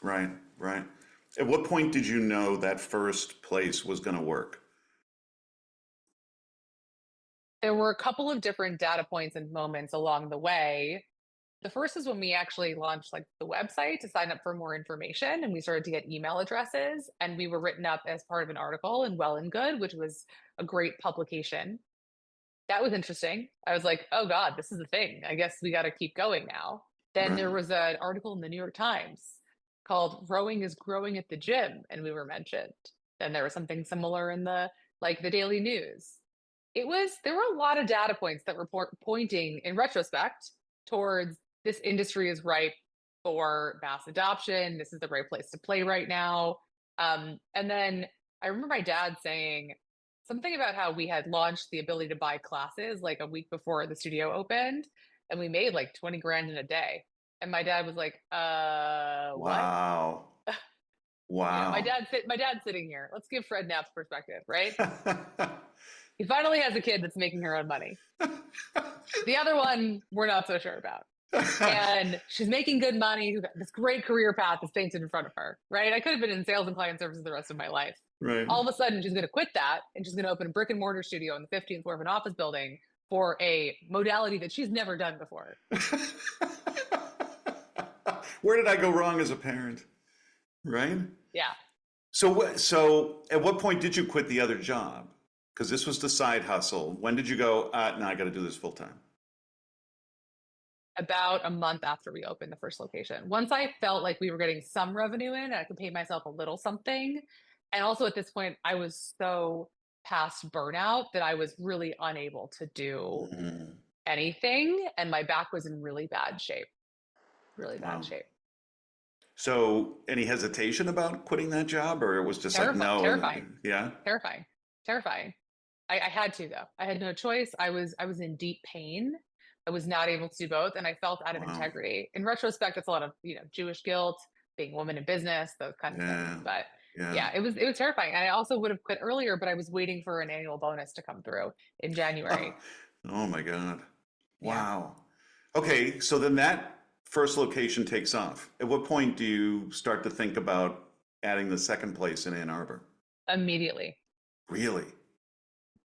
Speaker 1: Right, right. At what point did you know that first place was going to work?
Speaker 2: There were a couple of different data points and moments along the way. The first is when we actually launched like the website to sign up for more information and we started to get email addresses and we were written up as part of an article in Well and Good, which was a great publication. That was interesting. I was like, oh God, this is a thing. I guess we got to keep going now. Then
Speaker 1: Right.
Speaker 2: there was an article in the New York Times called Rowing is Growing at the Gym, and we were mentioned. Then there was something similar in the Daily News. There were a lot of data points that were pointing in retrospect towards this industry is ripe for mass adoption. This is the right place to play right now. And then I remember my dad saying, something about how we had launched the ability to buy classes like a week before the studio opened and we made like 20 grand in a day. And my dad was like, what?
Speaker 1: Wow.
Speaker 2: My
Speaker 1: Wow.
Speaker 2: dad's sitting here. Let's give Fred Knapp's perspective, right? He finally has a kid that's making her own money. The other one, we're not so sure about. And she's making good money, who's got this great career path that's painted in front of her, right? I could have been in sales and client services the rest of my life.
Speaker 1: Right.
Speaker 2: All of a sudden, she's going to quit that and she's going to open a brick and mortar studio on the 15th floor of an office building for a modality that she's never done before.
Speaker 1: Where did I go wrong as a parent? Right?
Speaker 2: Yeah.
Speaker 1: So at what point did you quit the other job? Because this was the side hustle. When did you go, no, I got to do this full time?
Speaker 2: About a month after we opened the first location. Once I felt like we were getting some revenue in, I could pay myself a little something. And also at this point, I was so past burnout that I was really unable to do
Speaker 1: Mm.
Speaker 2: anything. And my back was in really bad shape, really bad
Speaker 1: Wow.
Speaker 2: shape.
Speaker 1: So any hesitation about quitting that job, or it was just like, no,
Speaker 2: Terrifying,
Speaker 1: yeah?
Speaker 2: terrifying, terrifying. I had to though. I had no choice. I was in deep pain. I was not able to do both, and I felt out of
Speaker 1: Wow.
Speaker 2: integrity. In retrospect, it's a lot of Jewish guilt, being a woman in business, those kind of things.
Speaker 1: Yeah.
Speaker 2: But
Speaker 1: Yeah.
Speaker 2: yeah, it was terrifying. And I also would have quit earlier, but I was waiting for an annual bonus to come through in
Speaker 1: Oh,
Speaker 2: January.
Speaker 1: oh my God.
Speaker 2: Yeah,
Speaker 1: Wow. Okay, so then that first location takes off. At what point do you start to think about adding the second place in Ann Arbor?
Speaker 2: immediately.
Speaker 1: Really?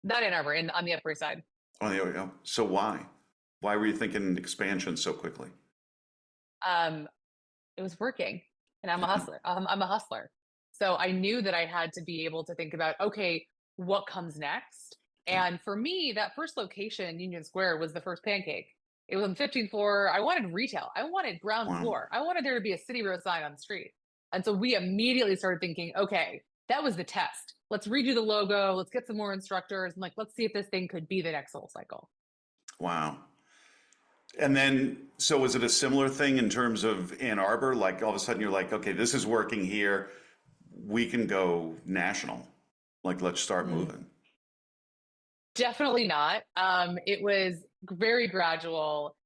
Speaker 2: Not Ann Arbor, on the Upper East Side.
Speaker 1: Oh, there we go. So why? Why were you thinking expansion so quickly?
Speaker 2: Um, it was working, and I'm a hustler. I'm a hustler. So I knew that I had to be able to think about, okay, what comes next?
Speaker 1: Yeah.
Speaker 2: And for me, that first location, Union Square, was the first pancake. It was on the 15th floor. I wanted retail. I wanted ground
Speaker 1: Wow.
Speaker 2: floor. I wanted there to be a CityRow sign on the street. And so we immediately started thinking, okay, that was the test. Let's redo the logo. Let's get some more instructors. And like, let's see if this thing could be the next Soul Cycle.
Speaker 1: Wow. And then, so was it a similar thing in terms of Ann Arbor? Like all of a sudden you're like, okay, this is working here. We can go national. Like, let's start
Speaker 2: Mm.
Speaker 1: moving.
Speaker 2: Definitely not. It was very gradual.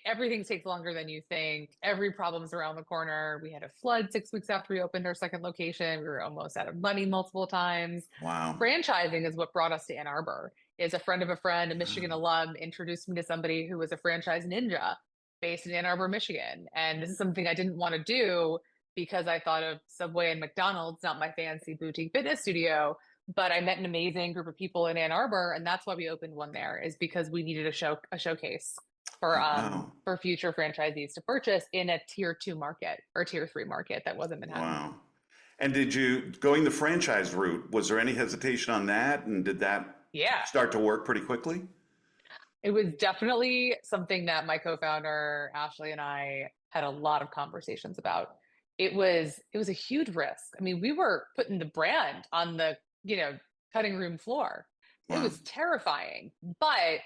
Speaker 2: Everything takes longer than you think. Every problem's around the corner. We had a flood 6 weeks after we opened our second location. We were almost out of money multiple times.
Speaker 1: Wow.
Speaker 2: Franchising is what brought us to Ann Arbor. Is a friend of a friend, a Michigan alum, introduced me to somebody who was a franchise ninja based in Ann Arbor, Michigan. And this is something I didn't want to do because I thought of Subway and McDonald's, not my fancy boutique fitness studio. But I met an amazing group of people in Ann Arbor, and that's why we opened one there. Is because we needed a showcase
Speaker 1: Oh, wow.
Speaker 2: for future franchisees to purchase in a tier 2 market or tier 3 market that wasn't Manhattan.
Speaker 1: Wow. And did you, going the franchise route, was there any hesitation on that? And did that
Speaker 2: Yeah,
Speaker 1: start to work pretty quickly?
Speaker 2: it was definitely something that my co-founder Ashley and I had a lot of conversations about. it was a huge risk. I mean, we were putting the brand on the, cutting room floor. It
Speaker 1: Wow.
Speaker 2: was terrifying. But,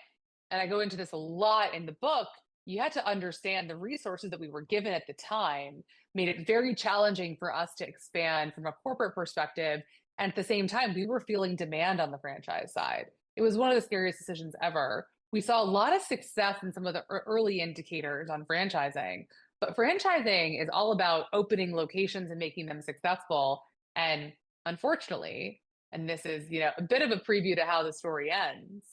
Speaker 2: and I go into this a lot in the book, you had to understand the resources that we were given at the time made it very challenging for us to expand from a corporate perspective. And at the same time, we were feeling demand on the franchise side. It was one of the scariest decisions ever. We saw a lot of success in some of the early indicators on franchising, but franchising is all about opening locations and making them successful. And unfortunately, and this is, a bit of a preview to how the story ends,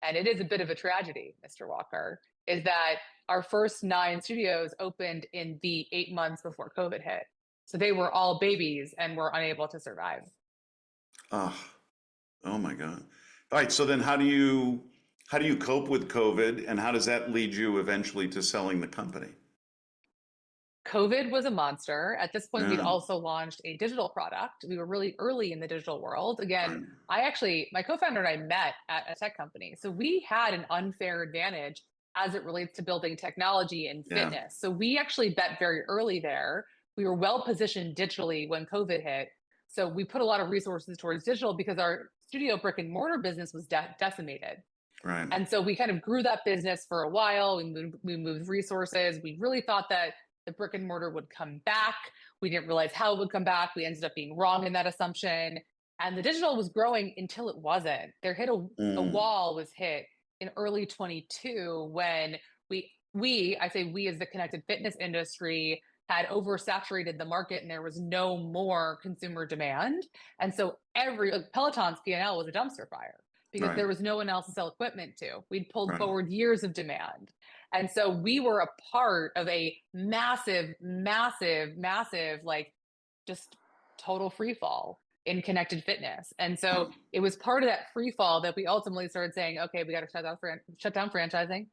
Speaker 2: and it is a bit of a tragedy, Mr. Walker, is that our first 9 studios opened in the 8 months before COVID hit. So they were all babies and were unable to survive.
Speaker 1: Oh, oh my God. All right. So then how do you cope with COVID, and how does that lead you eventually to selling the company?
Speaker 2: COVID was a monster. At this point, we'd
Speaker 1: Yeah.
Speaker 2: also launched a digital product. We were really early in the digital world. Again,
Speaker 1: Right.
Speaker 2: my co founder and I met at a tech company. So we had an unfair advantage as it relates to building technology and
Speaker 1: Yeah.
Speaker 2: fitness. So we actually bet very early there. We were well positioned digitally when COVID hit. So we put a lot of resources towards digital because our studio brick and mortar business was decimated.
Speaker 1: Right.
Speaker 2: And so we kind of grew that business for a while. We moved resources. We really thought that the brick and mortar would come back. We didn't realize how it would come back. We ended up being wrong in that assumption. And the digital was growing until it wasn't. A
Speaker 1: Mm.
Speaker 2: wall was hit in early 22 when I say we as the connected fitness industry had oversaturated the market and there was no more consumer demand. And so Peloton's P&L was a dumpster fire because
Speaker 1: Right.
Speaker 2: there was no one else to sell equipment to. We'd pulled
Speaker 1: Right.
Speaker 2: forward years of demand. And so we were a part of a massive, massive, massive, like just total free fall in connected fitness. And so
Speaker 1: Wow.
Speaker 2: it was part of that free fall that we ultimately started saying, okay, we got to shut down franchising.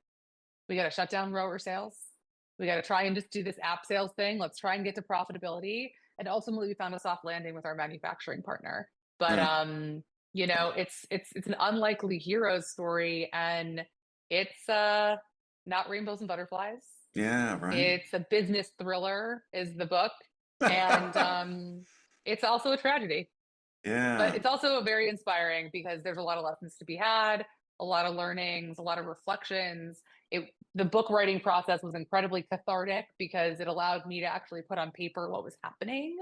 Speaker 2: We got to shut down rower sales. We got to try and just do this app sales thing. Let's try and get to profitability. And ultimately, we found a soft landing with our manufacturing partner. But
Speaker 1: Yeah.
Speaker 2: it's an unlikely hero story, and it's not rainbows and butterflies.
Speaker 1: Yeah. Right.
Speaker 2: It's a business thriller, is the book, and it's also a tragedy. But
Speaker 1: Yeah.
Speaker 2: it's also very inspiring because there's a lot of lessons to be had, a lot of learnings, a lot of reflections. The book writing process was incredibly cathartic because it allowed me to actually put on paper what was happening.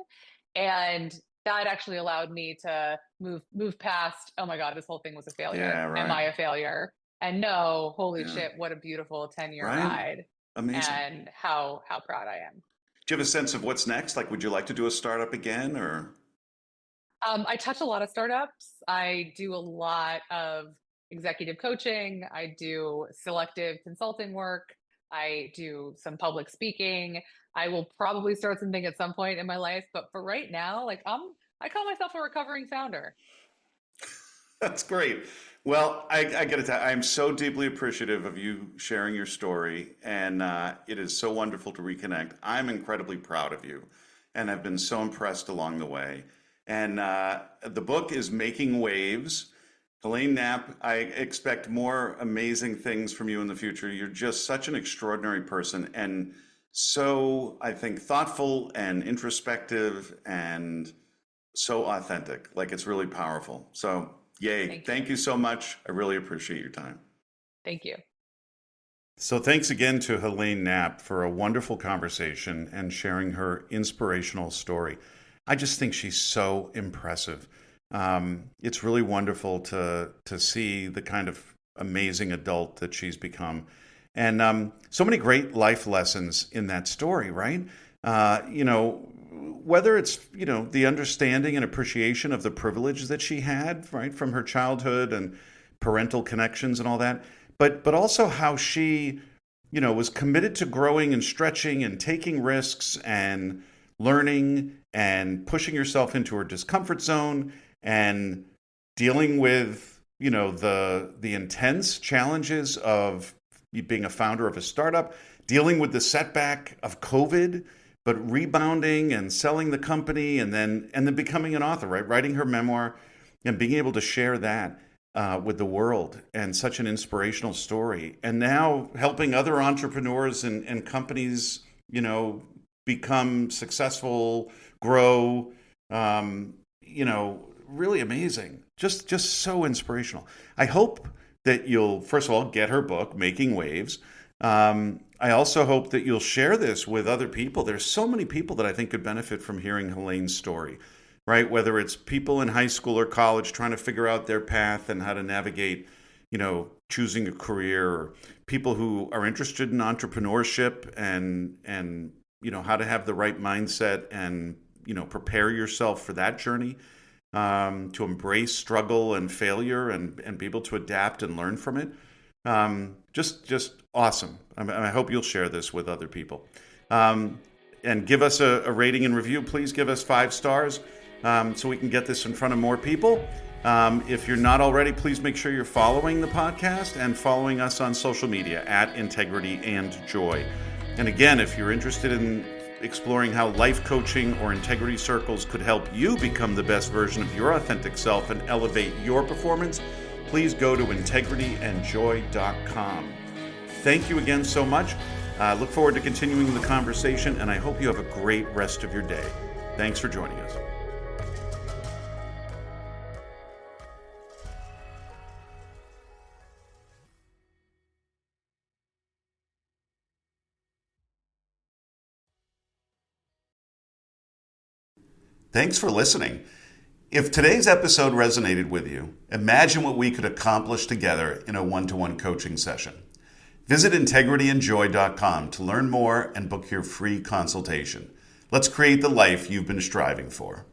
Speaker 2: And that actually allowed me to move past, oh my God, this whole thing was a failure.
Speaker 1: Yeah.
Speaker 2: Am
Speaker 1: Right.
Speaker 2: I a failure? And no, holy
Speaker 1: Yeah.
Speaker 2: shit, what a beautiful 10-year
Speaker 1: Right.
Speaker 2: ride.
Speaker 1: Amazing.
Speaker 2: And how proud I am.
Speaker 1: Do you have a sense of what's next? Like, would you like to do a startup again, or?
Speaker 2: I touch a lot of startups. I do a lot of executive coaching. I do selective consulting work. I do some public speaking. I will probably start something at some point in my life, but for right now, I call myself a recovering founder.
Speaker 1: That's great. Well, I got to tell you, I'm so deeply appreciative of you sharing your story, and it is so wonderful to reconnect. I'm incredibly proud of you, and I've been so impressed along the way. And the book is Making Waves. Helaine Knapp, I expect more amazing things from you in the future. You're just such an extraordinary person, and so, I think, thoughtful and introspective and so authentic. Like, it's really powerful. So, yay.
Speaker 2: Thank you.
Speaker 1: Thank you so much. I really appreciate your time.
Speaker 2: Thank you.
Speaker 1: So, thanks again to Helaine Knapp for a wonderful conversation and sharing her inspirational story. I just think she's so impressive. It's really wonderful to see the kind of amazing adult that she's become, and so many great life lessons in that story. Right? Whether it's the understanding and appreciation of the privilege that she had, right, from her childhood and parental connections and all that, but also how she was committed to growing and stretching and taking risks and learning and pushing yourself into her discomfort zone and dealing with the intense challenges of being a founder of a startup, dealing with the setback of COVID, but rebounding and selling the company, and then becoming an author, right? Writing her memoir and being able to share that with the world, and such an inspirational story. And now helping other entrepreneurs and companies, become successful, grow, really amazing. Just so inspirational. I hope that you'll, first of all, get her book, Making Waves. I also hope that you'll share this with other people. There's so many people that I think could benefit from hearing Helaine's story, right? Whether it's people in high school or college trying to figure out their path and how to navigate, choosing a career, or people who are interested in entrepreneurship and how to have the right mindset and prepare yourself for that journey, to embrace struggle and failure and be able to adapt and learn from it. Just awesome. I hope you'll share this with other people. And give us a rating and review. Please give us 5 stars so we can get this in front of more people. If you're not already, please make sure you're following the podcast and following us on social media at Integrity and Joy. And again, if you're interested in exploring how life coaching or integrity circles could help you become the best version of your authentic self and elevate your performance, please go to integrityandjoy.com. Thank you again so much. Look forward to continuing the conversation, and I hope you have a great rest of your day. Thanks for joining us. Thanks for listening. If today's episode resonated with you, imagine what we could accomplish together in a one-to-one coaching session. Visit integrityandjoy.com to learn more and book your free consultation. Let's create the life you've been striving for.